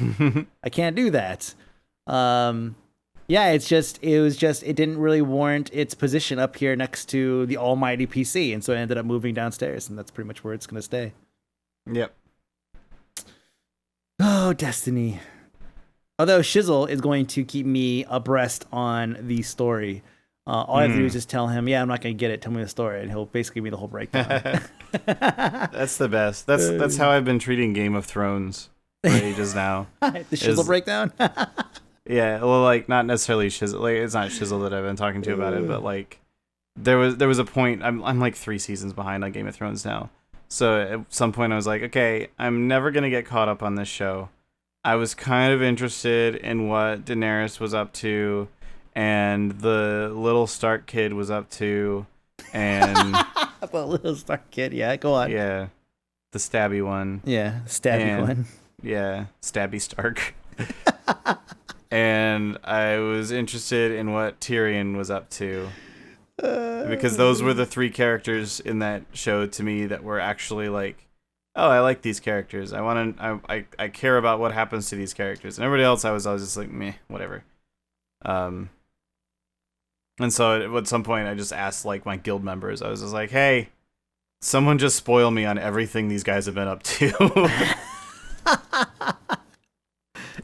Speaker 1: I can't do that. Yeah, it didn't really warrant its position up here next to the almighty PC, and so I ended up moving downstairs, and that's pretty much where it's gonna stay.
Speaker 2: Yep.
Speaker 1: Oh, Destiny. Although Shizzle is going to keep me abreast on the story. All I have to do is just tell him, yeah, I'm not going to get it. Tell me the story. And he'll basically give me the whole breakdown.
Speaker 2: That's the best. That's how I've been treating Game of Thrones for ages now.
Speaker 1: The Shizzle breakdown?
Speaker 2: Yeah, well, like, not necessarily Shizzle. Like, it's not Shizzle that I've been talking to about it, but, like, there was a point. I'm like 3 seasons behind on Game of Thrones now. So at some point I was like, okay, I'm never going to get caught up on this show. I was kind of interested in what Daenerys was up to and the little Stark kid was up to, and...
Speaker 1: The little Stark kid, yeah, go on.
Speaker 2: Yeah, the stabby one.
Speaker 1: Yeah, stabby one.
Speaker 2: Yeah, stabby Stark. And I was interested in what Tyrion was up to. Because those were the 3 characters in that show to me that were actually like, oh, I like these characters. I care about what happens to these characters. And everybody else, I was just like, meh, whatever. And so at some point, I just asked like my guild members. I was just like, hey, someone just spoil me on everything these guys have been up to.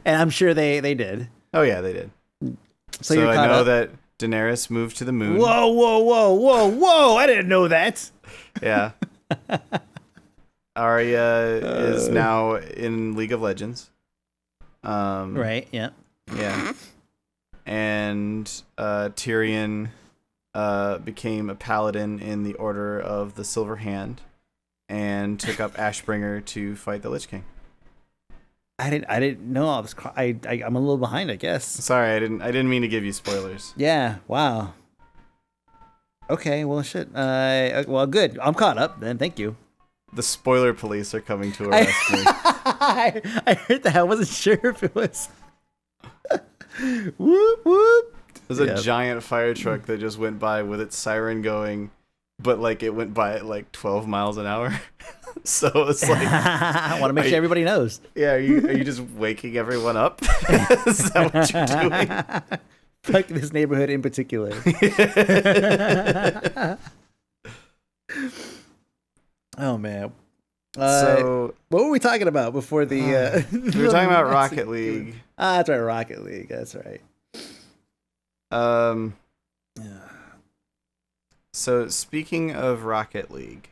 Speaker 1: And I'm sure they did.
Speaker 2: Oh yeah, they did.
Speaker 1: So you're
Speaker 2: I know that Daenerys moved to the moon.
Speaker 1: Whoa! I didn't know that.
Speaker 2: Yeah. Arya is now in League of Legends.
Speaker 1: Right. Yeah.
Speaker 2: Yeah. And Tyrion became a paladin in the Order of the Silver Hand, and took up Ashbringer to fight the Lich King.
Speaker 1: I didn't know all this. I'm a little behind, I guess.
Speaker 2: Sorry, I didn't mean to give you spoilers.
Speaker 1: Yeah. Wow. Okay. Well, shit. Well, good. I'm caught up then. Thank you.
Speaker 2: The spoiler police are coming to arrest me.
Speaker 1: I heard that. I wasn't sure if it was. Whoop whoop.
Speaker 2: There's a giant fire truck that just went by with its siren going, but like it went by at like 12 miles an hour. So it's like,
Speaker 1: I want to make sure everybody knows.
Speaker 2: Yeah, are you just waking everyone up? Is that what you're doing?
Speaker 1: Fuck this neighborhood in particular. Oh man. So what were we talking about before the?
Speaker 2: We were talking about Rocket League.
Speaker 1: That's right, Rocket League. That's right.
Speaker 2: So speaking of Rocket League.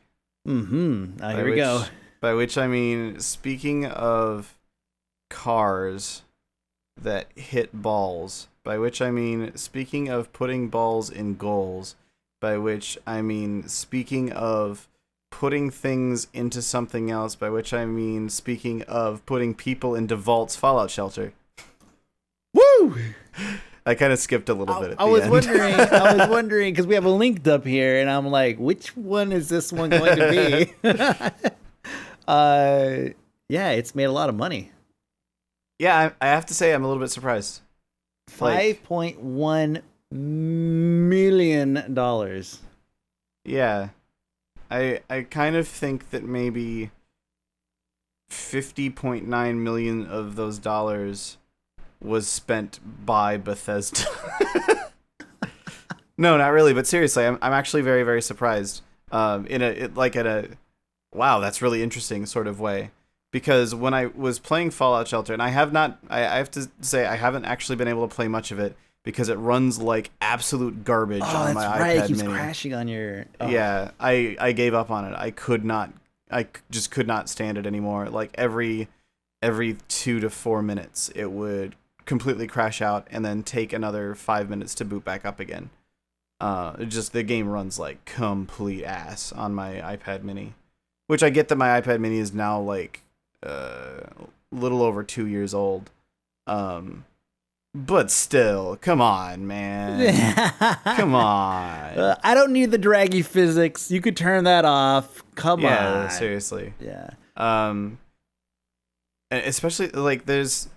Speaker 1: Here we go.
Speaker 2: By which I mean, speaking of cars that hit balls. By which I mean, speaking of putting balls in goals. By which I mean, speaking of putting things into something else. By which I mean, speaking of putting people into Vault's Fallout Shelter.
Speaker 1: Woo!
Speaker 2: I kind of skipped a little bit at the
Speaker 1: I was
Speaker 2: end.
Speaker 1: wondering because we have a linked up here, and I'm like, which one is this one going to be? Yeah, it's made a lot of money.
Speaker 2: Yeah, I have to say I'm a little bit surprised.
Speaker 1: $5.1 million.
Speaker 2: Yeah. I kind of think that maybe 50.9 million of those dollars was spent by Bethesda. No, not really, but seriously, I'm actually very, very surprised. In a wow, that's really interesting sort of way. Because when I was playing Fallout Shelter, and I have to say I haven't actually been able to play much of it because it runs like absolute garbage on my iPad mini.
Speaker 1: It keeps crashing on your... Oh.
Speaker 2: Yeah, I gave up on it. I just could not stand it anymore. Like every 2 to 4 minutes, it would completely crash out and then take another 5 minutes to boot back up again. Just the game runs like complete ass on my iPad mini, which I get that my iPad mini is now like little over 2 years old. But still, come on, man. Come on.
Speaker 1: I don't need the draggy physics. You could turn that off. Come on.
Speaker 2: Yeah, seriously.
Speaker 1: Yeah.
Speaker 2: Especially like there's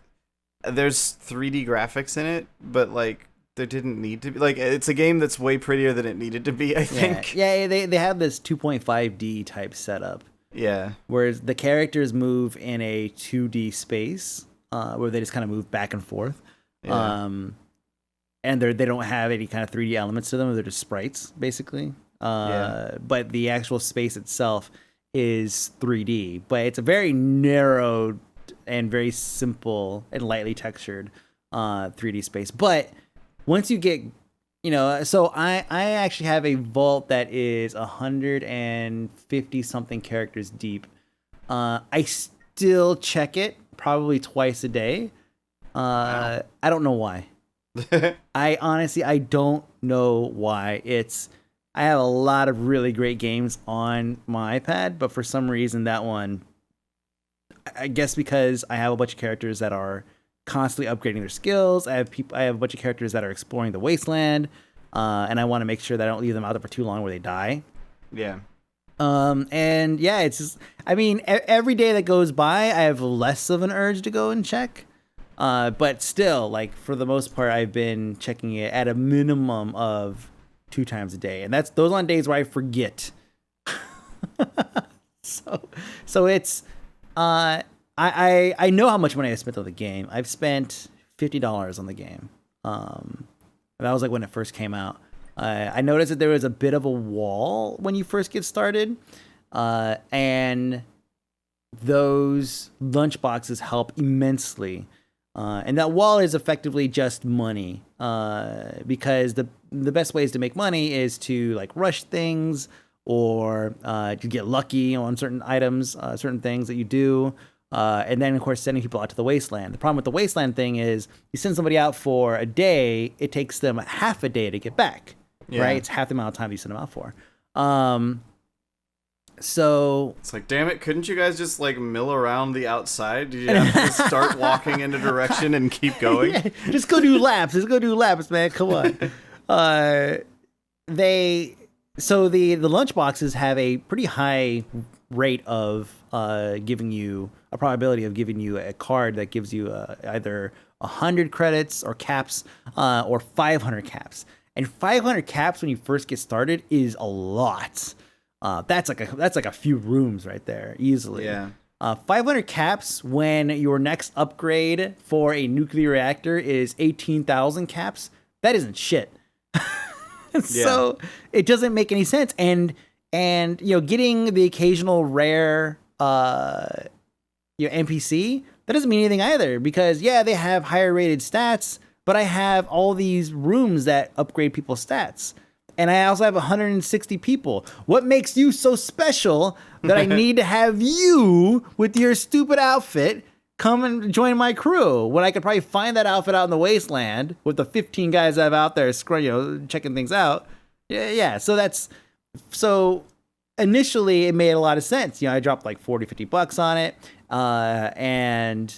Speaker 2: 3D graphics in it, but like there didn't need to be. Like it's a game that's way prettier than it needed to be, I think.
Speaker 1: Yeah, they have this 2.5D type setup.
Speaker 2: Yeah.
Speaker 1: Whereas the characters move in a 2D space, where they just kind of move back and forth.
Speaker 2: Yeah.
Speaker 1: And they don't have any kind of 3D elements to them. They're just sprites, basically. But the actual space itself is 3D. But it's a very narrow and very simple and lightly textured 3D space. But once you get... so I actually have a vault that is 150 something characters deep. I still check it probably twice a day. Wow. I don't know why. I don't know why. I have a lot of really great games on my iPad, but for some reason that one, I guess because I have a bunch of characters that are constantly upgrading their skills. I have a bunch of characters that are exploring the wasteland, and I want to make sure that I don't leave them out there for too long where they die.
Speaker 2: Yeah.
Speaker 1: And yeah, it's just, I mean, every day that goes by, I have less of an urge to go and check. But still, like for the most part, I've been checking it at a minimum of 2 times a day, and those on days where I forget. So it's, I know how much money I spent on the game. I've spent $50 on the game. That was like when it first came out. I noticed that there was a bit of a wall when you first get started, and those lunch boxes help immensely. And that wall is effectively just money, because the best ways to make money is to like rush things or to get lucky on certain items, certain things that you do. And then, of course, sending people out to the wasteland. The problem with the wasteland thing is you send somebody out for a day, it takes them half a day to get back, right? It's half the amount of time you send them out for. So
Speaker 2: it's like, damn it, couldn't you guys just like mill around the outside? Did you have to just start walking in a direction and keep going?
Speaker 1: Yeah, just go do laps. Just go do laps, man. Come on. So the lunch boxes have a pretty high rate of giving you a probability of giving you a card that gives you either 100 credits or caps, or 500 caps. And 500 caps when you first get started is a lot. That's like a few rooms right there, easily.
Speaker 2: Yeah.
Speaker 1: 500 caps when your next upgrade for a nuclear reactor is 18,000 caps. That isn't shit. So it doesn't make any sense. And getting the occasional rare NPC, that doesn't mean anything either, because they have higher rated stats, but I have all these rooms that upgrade people's stats. And I also have 160 people. What makes you so special that I need to have you with your stupid outfit come and join my crew when I could probably find that outfit out in the wasteland with the 15 guys I have out there, checking things out? Yeah. So initially it made a lot of sense. I dropped like $40-$50 on it, and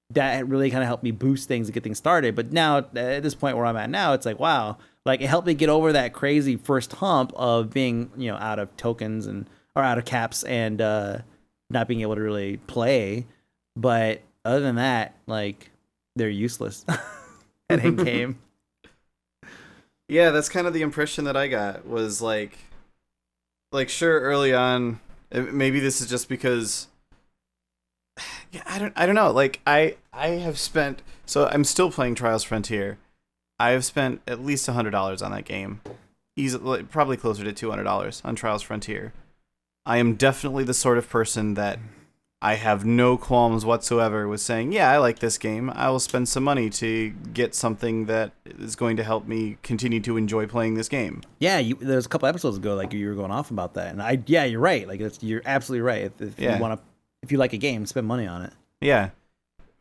Speaker 1: that really kind of helped me boost things and get things started. But now at this point where I'm at now, it's like, wow. Like, it helped me get over that crazy first hump of being, out of tokens or out of caps and not being able to really play. But other than that, like, they're useless at end game.
Speaker 2: Yeah, that's kind of the impression that I got, was like sure, early on, maybe this is just because, Yeah, I don't know. Like I have spent, so I'm still playing Trials Frontier. I have spent at least $100 on that game. Easily, probably closer to $200 on Trials Frontier. I am definitely the sort of person that I have no qualms whatsoever with saying, yeah, I like this game. I will spend some money to get something that is going to help me continue to enjoy playing this game.
Speaker 1: Yeah, there's a couple episodes ago, like you were going off about that, and you're right. Like you're absolutely right. If you want to, if you like a game, spend money on it.
Speaker 2: Yeah.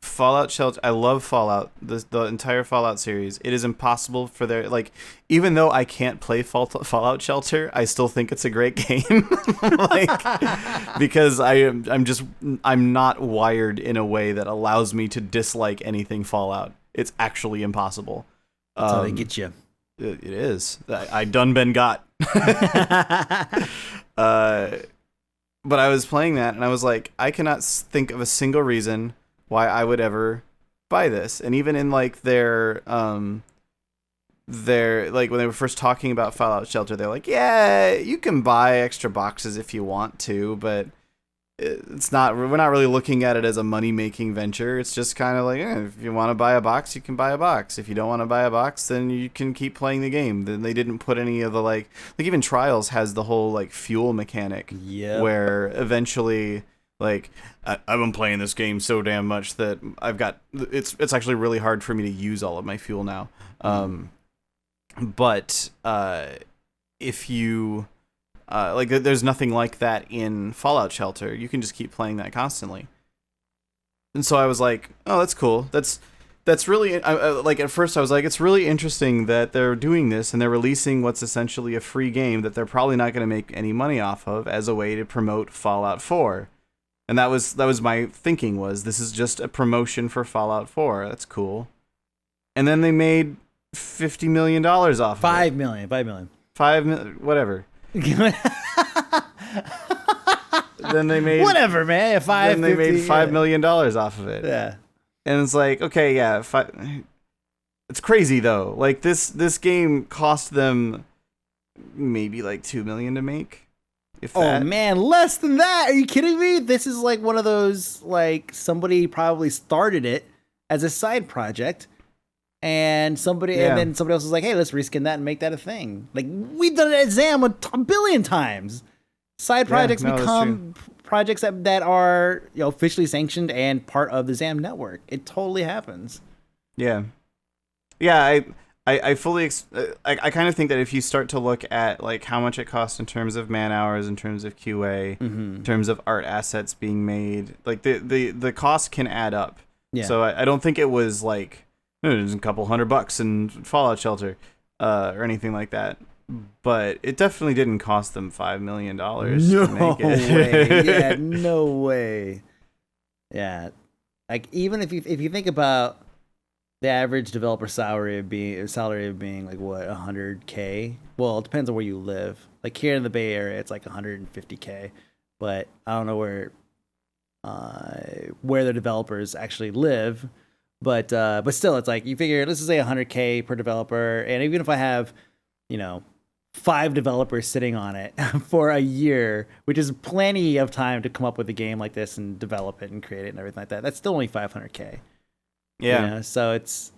Speaker 2: Fallout Shelter, I love Fallout, the entire Fallout series. It is impossible for their, like, even though I can't play Fallout Shelter, I still think it's a great game. Like, because I'm not wired in a way that allows me to dislike anything Fallout. It's actually impossible.
Speaker 1: That's how they get you.
Speaker 2: It is. I done been got. But I was playing that and I was like, I cannot think of a single reason why I would ever buy this. And even in like their like when they were first talking about Fallout Shelter, they're like, yeah, you can buy extra boxes if you want to, but we're not really looking at it as a money-making venture. It's just kind of like, if you want to buy a box, you can buy a box. If you don't want to buy a box, then you can keep playing the game. Then they didn't put any of the like even Trials has the whole like fuel mechanic, where eventually, like, I've been playing this game so damn much that I've got it's actually really hard for me to use all of my fuel now. But if you like, there's nothing like that in Fallout Shelter. You can just keep playing that constantly. And so I was like, oh, that's cool. That's really, like, at first I was like, it's really interesting that they're doing this and they're releasing what's essentially a free game that they're probably not going to make any money off of as a way to promote Fallout 4. And that was my thinking, was this is just a promotion for Fallout 4. That's cool. And then they made $50 million off of it.
Speaker 1: $5 million.
Speaker 2: $5 million, whatever. Then they made
Speaker 1: whatever, man.
Speaker 2: Then they made $5 million off of it.
Speaker 1: Yeah,
Speaker 2: and it's like, okay, yeah, it's crazy though. Like this game cost them maybe like $2 million to make. If that.
Speaker 1: Oh man, less than that? Are you kidding me? This is like one of those, like, somebody probably started it as a side project. And then somebody else was like, hey, let's reskin that and make that a thing. Like, we've done it at ZAM a billion times. Side projects become projects that are, officially sanctioned and part of the ZAM network. It totally happens.
Speaker 2: Yeah. Yeah, I fully... I kind of think that if you start to look at, like, how much it costs in terms of man hours, in terms of QA, in terms of art assets being made, like, the cost can add up. Yeah. So I don't think it was, like... There's a couple $100 in Fallout Shelter, or anything like that. But it definitely didn't cost them $5 million to make it.
Speaker 1: Way. Yeah, no way. Yeah, like, even if you think about the average developer salary of being like, what, $100K. Well, it depends on where you live. Like, here in the Bay Area, it's like $150K. But I don't know where the developers actually live. But still, it's like, you figure, let's just say $100K per developer, and even if I have, 5 developers sitting on it for a year, which is plenty of time to come up with a game like this and develop it and create it and everything like that, that's still only $500K.
Speaker 2: Yeah.
Speaker 1: So it's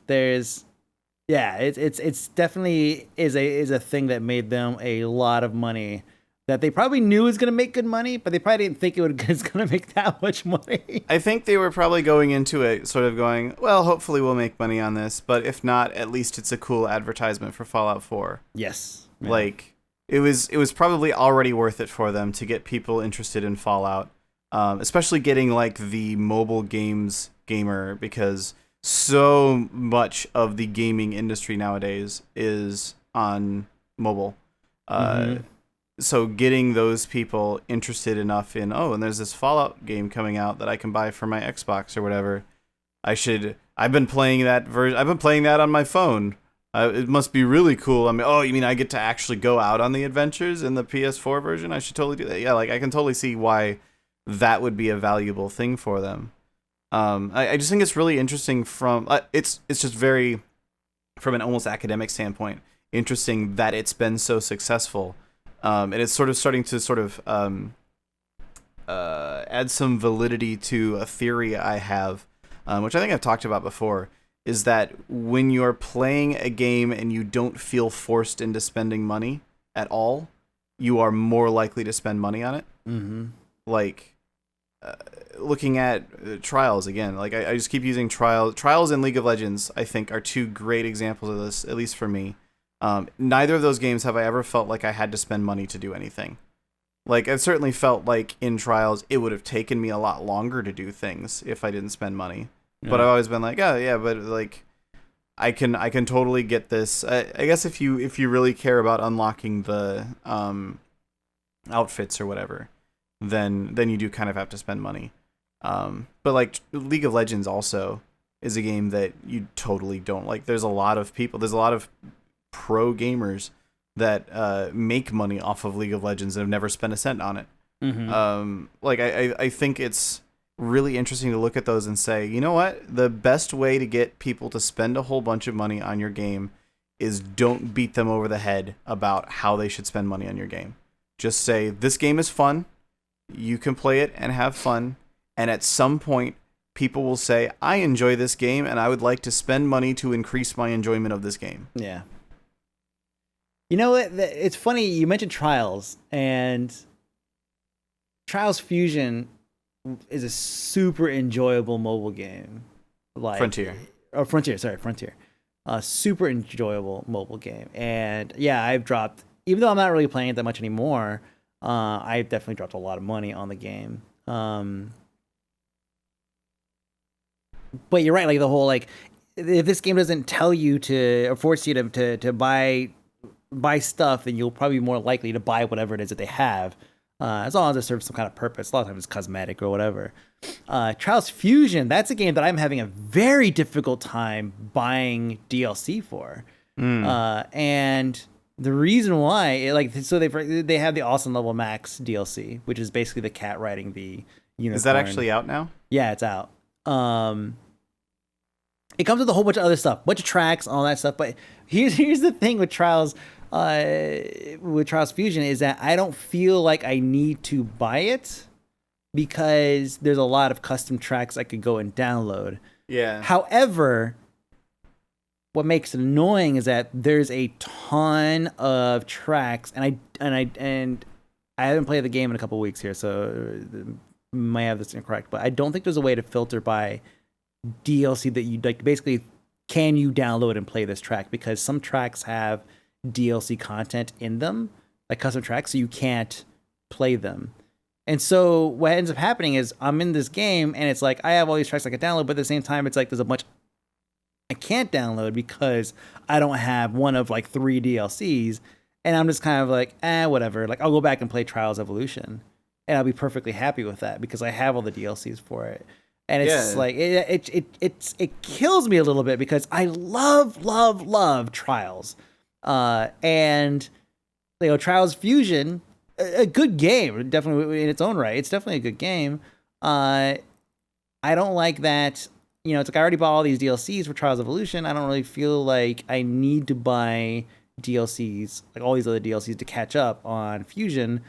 Speaker 1: definitely is a thing that made them a lot of money. That they probably knew was going to make good money, but they probably didn't think it's going to make that much money.
Speaker 2: I think they were probably going into it sort of going, well, hopefully we'll make money on this, but if not, at least it's a cool advertisement for Fallout 4.
Speaker 1: Yes.
Speaker 2: Man. Like, it was probably already worth it for them to get people interested in Fallout, especially getting, like, the mobile games gamer, because so much of the gaming industry nowadays is on mobile. So getting those people interested enough in, and there's this Fallout game coming out that I can buy for my Xbox or whatever. I've been playing that version. I've been playing that on my phone. It must be really cool. I mean, you mean I get to actually go out on the adventures in the PS4 version? I should totally do that. Yeah, like, I can totally see why that would be a valuable thing for them. I just think it's really interesting it's just very, from an almost academic standpoint, interesting that it's been so successful. And it's sort of starting to add some validity to a theory I have, which I think I've talked about before, is that when you're playing a game and you don't feel forced into spending money at all, you are more likely to spend money on it.
Speaker 1: Mm-hmm.
Speaker 2: Like, looking at Trials again, like I just keep using Trials and League of Legends, I think, are two great examples of this, at least for me. Neither of those games have I ever felt like I had to spend money to do anything. Like, I certainly felt like in Trials, it would have taken me a lot longer to do things if I didn't spend money. Yeah. But I've always been like, oh yeah, but like, I can totally get this. I guess if you really care about unlocking the outfits or whatever, then you do kind of have to spend money. But like League of Legends also is a game that you totally don't like. There's a lot of pro gamers that make money off of League of Legends and have never spent a cent on it. Mm-hmm. Like I think it's really interesting to look at those and say, you know what? The best way to get people to spend a whole bunch of money on your game is don't beat them over the head about how they should spend money on your game. Just say, this game is fun. You can play it and have fun. And at some point, people will say, I enjoy this game and I would like to spend money to increase my enjoyment of this game.
Speaker 1: Yeah. You know what? It's funny. You mentioned Trials, and Trials Fusion is a super enjoyable mobile game. Like
Speaker 2: Frontier.
Speaker 1: Super enjoyable mobile game. And yeah, I've dropped, even though I'm not really playing it that much anymore, I've definitely dropped a lot of money on the game. But you're right, like the whole, like, if this game doesn't tell you to, or force you to buy stuff, then you'll probably be more likely to buy whatever it is that they have. As long as it serves some kind of purpose. A lot of times it's cosmetic or whatever. Trials Fusion, that's a game that I'm having a very difficult time buying DLC for. And the reason why, they have the Awesome Level Max DLC, which is basically the cat riding the unicorn.
Speaker 2: Is that actually out now?
Speaker 1: Yeah, it's out. It comes with a whole bunch of other stuff, bunch of tracks, all that stuff. But here's the thing with Trials Fusion is that I don't feel like I need to buy it because there's a lot of custom tracks I could go and download.
Speaker 2: Yeah.
Speaker 1: However, what makes it annoying is that there's a ton of tracks, and I haven't played the game in a couple weeks here, so might have this incorrect, but I don't think there's a way to filter by DLC that you like. Basically, can you download and play this track? Because some tracks have DLC content in them, like custom tracks, so you can't play them. And so what ends up happening is I'm in this game and it's like I have all these tracks I can download, but at the same time it's like there's a bunch I can't download because I don't have one of like 3 DLCs, and I'm just kind of like, whatever. Like I'll go back and play Trials Evolution and I'll be perfectly happy with that because I have all the DLCs for it. And it's just like it kills me a little bit because I love Trials. And Trials Fusion, a good game, definitely in its own right. It's definitely a good game. I don't like that. It's like I already bought all these DLCs for Trials Evolution. I don't really feel like I need to buy DLCs, like all these other DLCs, to catch up on Fusion,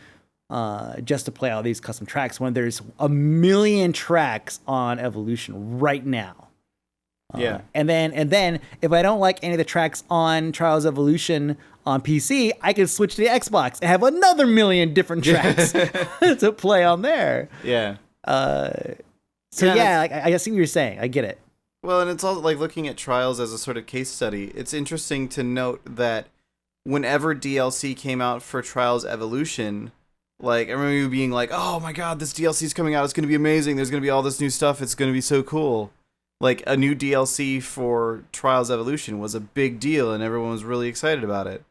Speaker 1: just to play all these custom tracks when there's a million tracks on Evolution right now.
Speaker 2: Yeah.
Speaker 1: And then if I don't like any of the tracks on Trials Evolution on PC, I can switch to the Xbox and have another million different tracks to play on there.
Speaker 2: Yeah.
Speaker 1: I see what you're saying. I get it.
Speaker 2: Well, and it's all like looking at Trials as a sort of case study. It's interesting to note that whenever DLC came out for Trials Evolution, like I remember you being like, "Oh my god, this DLC is coming out. It's going to be amazing. There's going to be all this new stuff. It's going to be so cool." Like a new DLC for Trials Evolution was a big deal and everyone was really excited about it.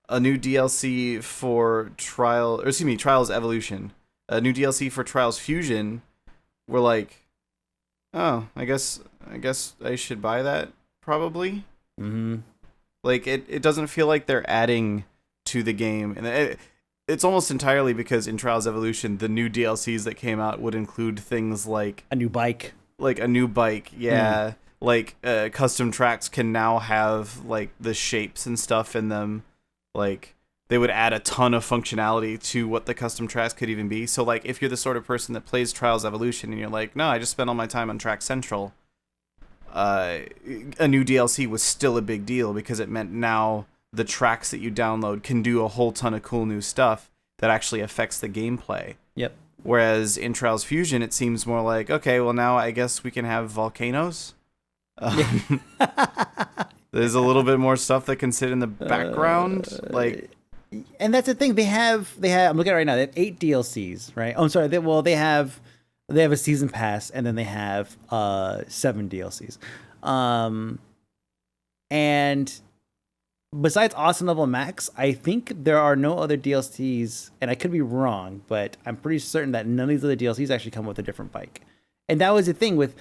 Speaker 2: A new DLC for Trials Evolution. A new DLC for Trials Fusion, we're like, oh, I guess I should buy that probably.
Speaker 1: Mm-hmm.
Speaker 2: Like it doesn't feel like they're adding to the game, and it's almost entirely because in Trials Evolution, the new DLCs that came out would include things like
Speaker 1: a new bike.
Speaker 2: Yeah. Like custom tracks can now have like the shapes and stuff in them. Like they would add a ton of functionality to what the custom tracks could even be. So like if you're the sort of person that plays Trials Evolution and you're like, no, I just spent all my time on Track Central, a new DLC was still a big deal because it meant now the tracks that you download can do a whole ton of cool new stuff that actually affects the gameplay.
Speaker 1: Yep.
Speaker 2: Whereas in Trials Fusion, it seems more like, okay, well now I guess we can have volcanoes. There's a little bit more stuff that can sit in the background, like.
Speaker 1: And that's the thing. They have. I'm looking at it right now. They have 8 DLCs, right? Oh, I'm sorry. They have a season pass, and then they have 7 DLCs. And besides Awesome Level Max, I think there are no other DLCs, and I could be wrong, but I'm pretty certain that none of these other DLCs actually come with a different bike. And that was the thing with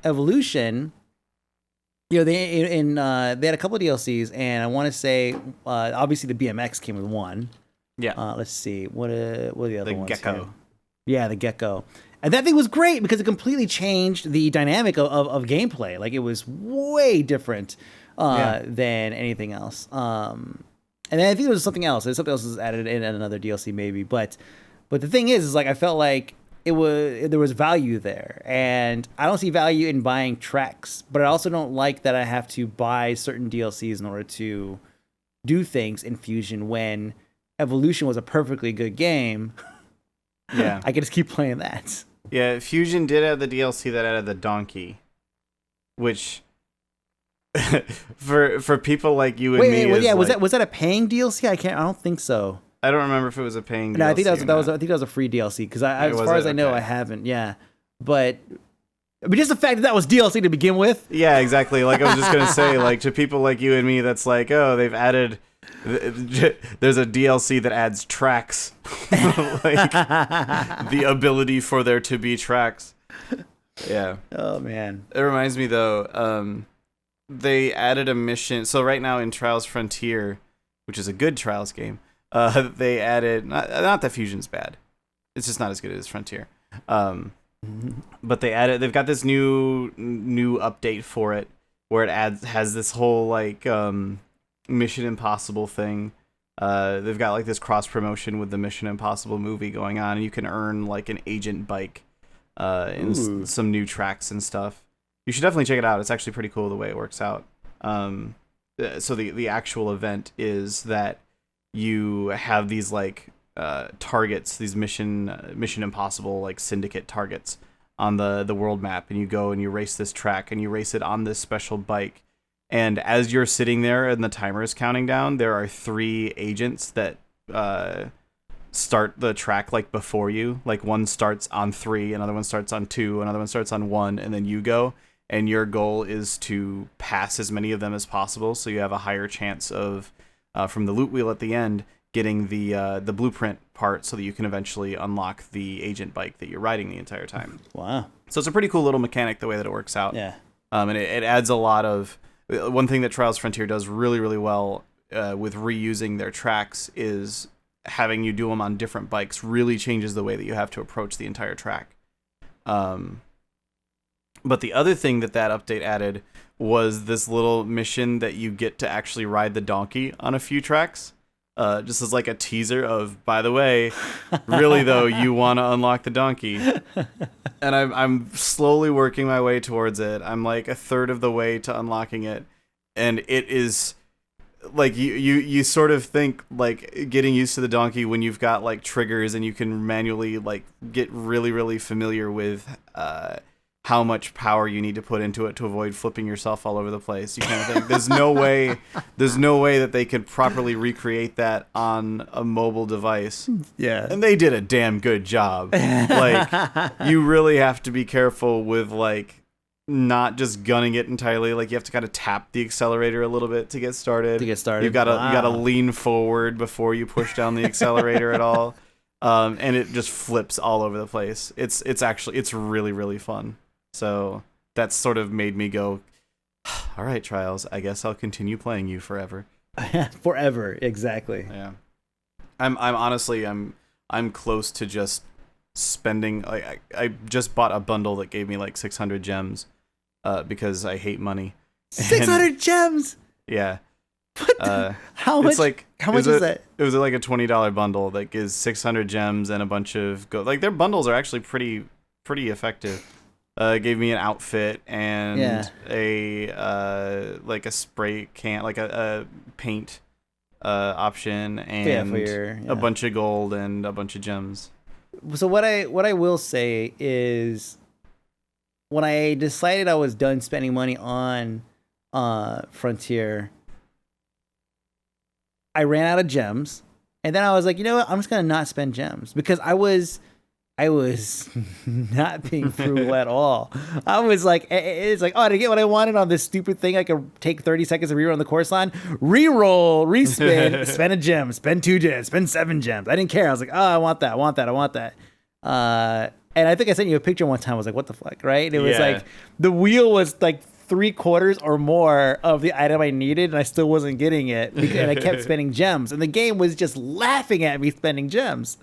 Speaker 1: Evolution. You know, they had a couple of DLCs, and I want to say, obviously the BMX came with one.
Speaker 2: Yeah.
Speaker 1: Let's see, what are the other ones?
Speaker 2: The Gecko.
Speaker 1: Here? Yeah, the Gecko, and that thing was great because it completely changed the dynamic of gameplay. Like it was way different than anything else. And then I think there was something else. Something else was added in another DLC maybe, but the thing is like I felt like there was value there, and I don't see value in buying tracks, but I also don't like that I have to buy certain DLCs in order to do things in Fusion when Evolution was a perfectly good game.
Speaker 2: Yeah.
Speaker 1: I could just keep playing that.
Speaker 2: Yeah, Fusion did have the DLC that added the donkey, which for people like you and me,
Speaker 1: was that a paying DLC? I don't think so.
Speaker 2: I don't remember if it was a paying DLC.
Speaker 1: No, I think that was a free DLC because as far as I know, I haven't. Yeah, but just the fact that was DLC to begin with.
Speaker 2: Yeah, exactly. Like I was just gonna say, like to people like you and me, that's like, oh, they've added. There's a DLC that adds tracks, like the ability for there to be tracks. Yeah.
Speaker 1: Oh man.
Speaker 2: It reminds me though. They added a mission. So right now in Trials Frontier, which is a good Trials game. They added not that Fusion's bad, it's just not as good as Frontier. But they've got this new update for it where it has this whole like Mission Impossible thing. They've got like this cross promotion with the Mission Impossible movie going on, and you can earn like an agent bike in some new tracks and stuff. You should definitely check it out. It's actually pretty cool the way it works out. So the actual event is that you have these like targets, these Mission Impossible like syndicate targets on the world map, and you go and you race this track and you race it on this special bike. And as you're sitting there and the timer is counting down, there are 3 agents that start the track like before you. Like one starts on 3, another one starts on 2, another one starts on 1, and then you go. And your goal is to pass as many of them as possible, so you have a higher chance of from the loot wheel at the end, getting the blueprint part so that you can eventually unlock the agent bike that you're riding the entire time.
Speaker 1: Wow.
Speaker 2: So it's a pretty cool little mechanic the way that it works out.
Speaker 1: Yeah.
Speaker 2: And it adds a lot of... One thing that Trials Frontier does really, really well with reusing their tracks is having you do them on different bikes really changes the way that you have to approach the entire track. But the other thing that update added was this little mission that you get to actually ride the donkey on a few tracks. Just as like a teaser of, by the way, really though, you want to unlock the donkey. And I'm slowly working my way towards it. I'm like a third of the way to unlocking it. And it is like you sort of think like getting used to the donkey when you've got like triggers and you can manually like get really, really familiar with how much power you need to put into it to avoid flipping yourself all over the place. You kind of think there's no way that they could properly recreate that on a mobile device.
Speaker 1: Yeah.
Speaker 2: And they did a damn good job. Like you really have to be careful with like not just gunning it entirely. Like you have to kind of tap the accelerator a little bit to get started. You've got to lean forward before you push down the accelerator at all. And it just flips all over the place. It's really, really fun. So that's sort of made me go, all right, Trials, I guess I'll continue playing you forever.
Speaker 1: Forever, exactly.
Speaker 2: Yeah. I'm honestly close to just spending I just bought a bundle that gave me like 600 gems because I hate money.
Speaker 1: 600 gems.
Speaker 2: Yeah.
Speaker 1: How much?
Speaker 2: It's like
Speaker 1: How much is that?
Speaker 2: It was like a $20 bundle that gives 600 gems and a bunch of like their bundles are actually pretty effective. It gave me an outfit and a like a spray can, like a paint option, and a bunch of gold and a bunch of gems.
Speaker 1: So what I will say is, when I decided I was done spending money on Frontier, I ran out of gems, and then I was like, you know what? I'm just gonna not spend gems, because I was not being frugal at all. I was like, it's like, oh, to get what I wanted on this stupid thing, I could take 30 seconds to rerun the course line, reroll, respin, spend a gem, spend 2 gems, spend 7 gems. I didn't care. I was like, oh, I want that. And I think I sent you a picture one time. I was like, what the fuck, right? It was like, the wheel was like 3/4 or more of the item I needed, and I still wasn't getting it, and I kept spending gems, and the game was just laughing at me spending gems.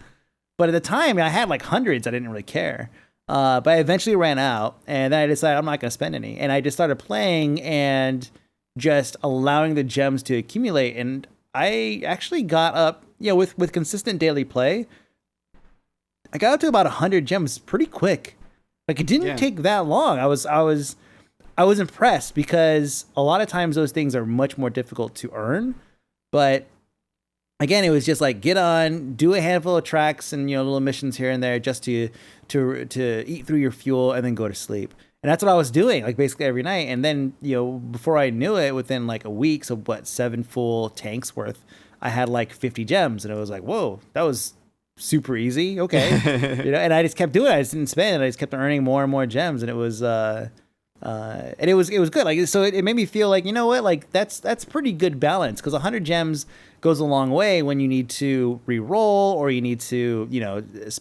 Speaker 1: But at the time, I had like hundreds. I didn't really care. But I eventually ran out, and then I decided I'm not going to spend any. And I just started playing and just allowing the gems to accumulate. And I actually got up, with consistent daily play, I got up to about 100 gems pretty quick. Like, it didn't take that long. I was impressed, because a lot of times those things are much more difficult to earn. But again, it was just like, get on, do a handful of tracks and little missions here and there, just to eat through your fuel and then go to sleep. And that's what I was doing, like, basically every night. And then before I knew it, within like a week, so 7 full tanks worth, I had like 50 gems, and it was like, whoa, that was super easy. Okay, and I just kept doing it. I just didn't spend it. I just kept earning more and more gems, and it was and it was good. Like, so it made me feel like, you know what, like that's pretty good balance, because 100 gems goes a long way when you need to re-roll, or you need to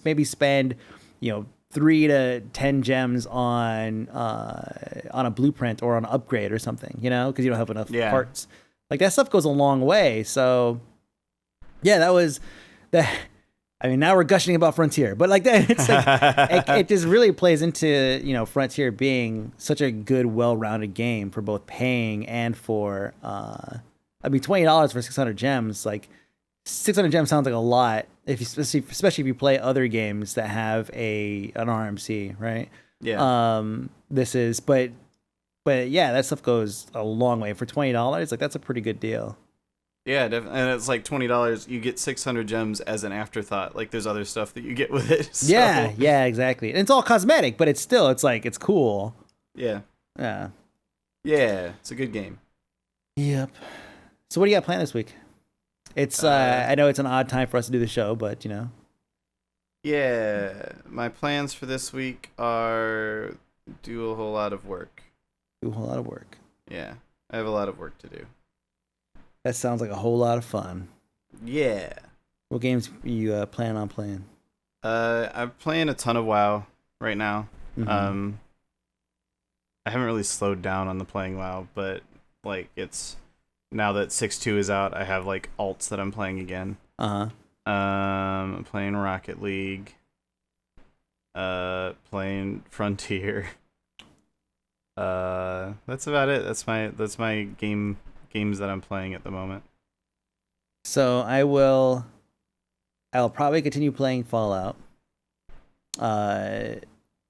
Speaker 1: maybe spend 3 to 10 gems on a blueprint or on an upgrade or something, because you don't have enough parts. Like, that stuff goes a long way. So that was that. I mean, now we're gushing about Frontier, but like that, it's like it just really plays into Frontier being such a good, well-rounded game for both paying and for. I mean, $20 for 600 gems. Like, 600 gems sounds like a lot, especially if you play other games that have an RMC, right?
Speaker 2: Yeah.
Speaker 1: But yeah, that stuff goes a long way for $20. Like, that's a pretty good deal.
Speaker 2: Yeah, definitely. And it's like $20. You get 600 gems as an afterthought. Like, there's other stuff that you get with it. So.
Speaker 1: Yeah, exactly. And it's all cosmetic, but it's cool.
Speaker 2: Yeah.
Speaker 1: Yeah.
Speaker 2: Yeah, it's a good game.
Speaker 1: Yep. So what do you got planned this week? It's I know it's an odd time for us to do the show, but
Speaker 2: Yeah, my plans for this week are do a whole lot of work. Yeah, I have a lot of work to do.
Speaker 1: That sounds like a whole lot of fun.
Speaker 2: Yeah.
Speaker 1: What games are you plan on playing?
Speaker 2: I'm playing a ton of WoW right now.
Speaker 1: Mm-hmm.
Speaker 2: I haven't really slowed down on the playing WoW, but like, it's now that 6.2 is out, I have like alts that I'm playing again. I'm playing Rocket League. Playing Frontier. That's about it. That's my games that I'm playing at the moment.
Speaker 1: So I'll probably continue playing Fallout.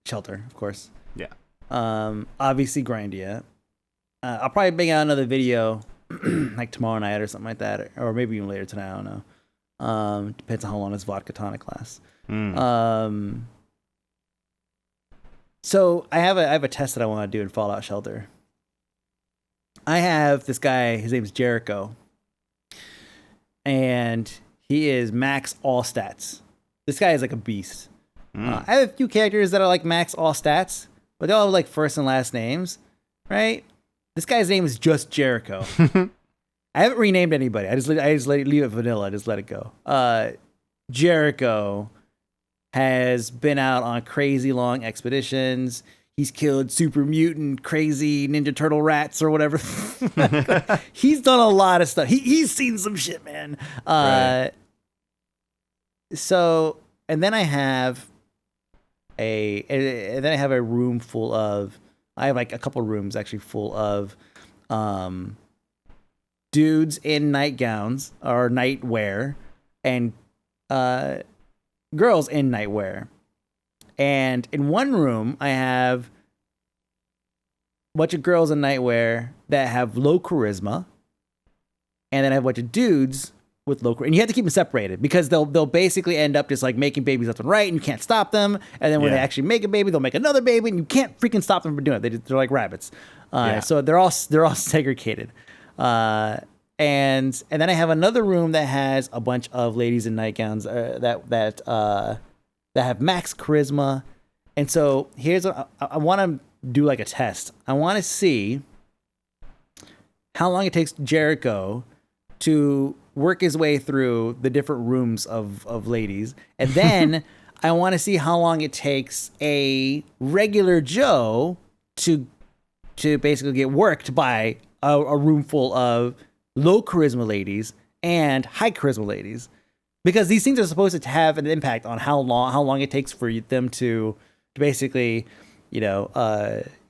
Speaker 1: Shelter, of course.
Speaker 2: Yeah.
Speaker 1: Obviously Grindia. I'll probably bring out another video like tomorrow night or something like that, or maybe even later tonight. I don't know. Depends on how long this vodka tonic lasts. So I have a test that I want to do in Fallout Shelter. I have this guy, his name's Jericho, and he is max all stats. This guy is like a beast. I have a few characters that are like max all stats, but they all have like first and last names, right? This guy's name is just Jericho. I haven't renamed anybody. I just leave it vanilla. I just let it go. Jericho has been out on crazy long expeditions. He's killed super mutant, crazy Ninja Turtle rats or whatever. He's done a lot of stuff. He's seen some shit, man.
Speaker 2: Right.
Speaker 1: So, and then I have a room full of. I have like a couple rooms actually full of dudes in nightgowns or nightwear and girls in nightwear. And in one room, I have a bunch of girls in nightwear that have low charisma, and then I have a bunch of dudes with low charisma. And you have to keep them separated because they'll basically end up just like making babies left and right, and you can't stop them. And then when they actually make a baby, they'll make another baby, and you can't freaking stop them from doing it. They're like rabbits. So they're all segregated. And then I have another room that has a bunch of ladies in nightgowns that have max charisma. And so here's what I want to do, like a test. I want to see how long it takes Jericho to work his way through the different rooms of ladies. And then I want to see how long it takes a regular Joe to basically get worked by a room full of low charisma ladies and high charisma ladies. Because these things are supposed to have an impact on how long it takes for them to basically,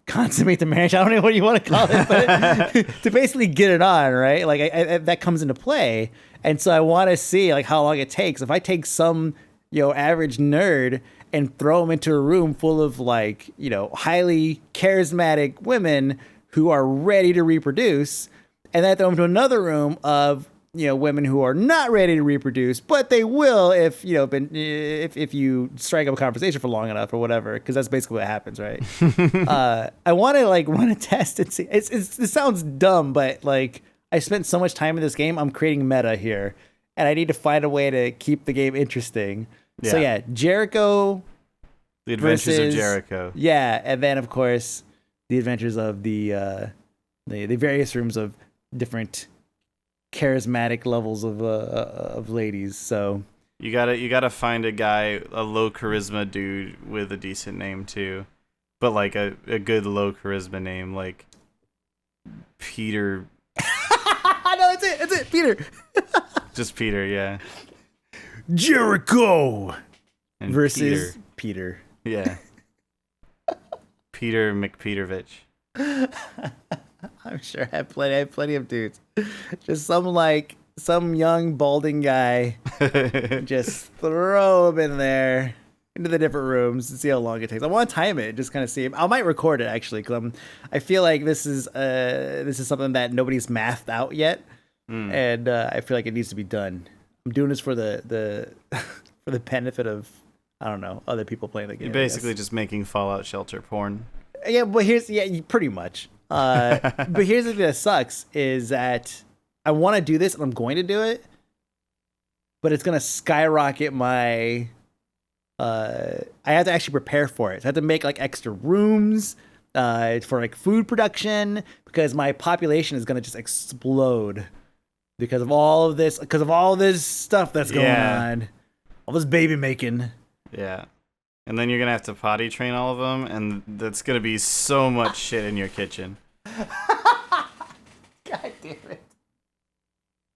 Speaker 1: consummate the marriage. I don't know what you want to call it, but to basically get it on, right? Like that comes into play. And so I want to see like how long it takes. If I take some, average nerd and throw him into a room full of like, highly charismatic women who are ready to reproduce, and then I throw him to another room of women who are not ready to reproduce, but they will if if you strike up a conversation for long enough or whatever, because that's basically what happens, right? I want to test and see. It sounds dumb, but like I spent so much time in this game, I'm creating meta here, and I need to find a way to keep the game interesting. Yeah. So yeah, Jericho.
Speaker 2: The Adventures of Jericho.
Speaker 1: Yeah, and then of course the adventures of the various rooms of different charismatic levels of ladies. So
Speaker 2: you gotta find a low charisma dude with a decent name too, but like a good low charisma name, like Peter.
Speaker 1: No, it's it, Peter.
Speaker 2: Just Peter, yeah.
Speaker 1: Jericho
Speaker 2: and
Speaker 1: versus Peter.
Speaker 2: Yeah. Peter McPeterovich.
Speaker 1: I'm sure I have plenty of dudes. Just some young balding guy. Just throw him in there into the different rooms and see how long it takes. I want to time it, just kind of see. I might record it actually, because I feel like this is something that nobody's mathed out yet, and I feel like it needs to be done. I'm doing this for the for the benefit of, I don't know, other people playing the game.
Speaker 2: You're basically just making Fallout Shelter porn.
Speaker 1: Yeah, but pretty much. But here's the thing that sucks is that I want to do this and I'm going to do it, but it's going to skyrocket my, I have to actually prepare for it. So I have to make like extra rooms for like food production, because my population is going to just explode because of all of this stuff that's going on, all this baby making.
Speaker 2: Yeah. And then you're going to have to potty train all of them, and that's going to be so much shit in your kitchen.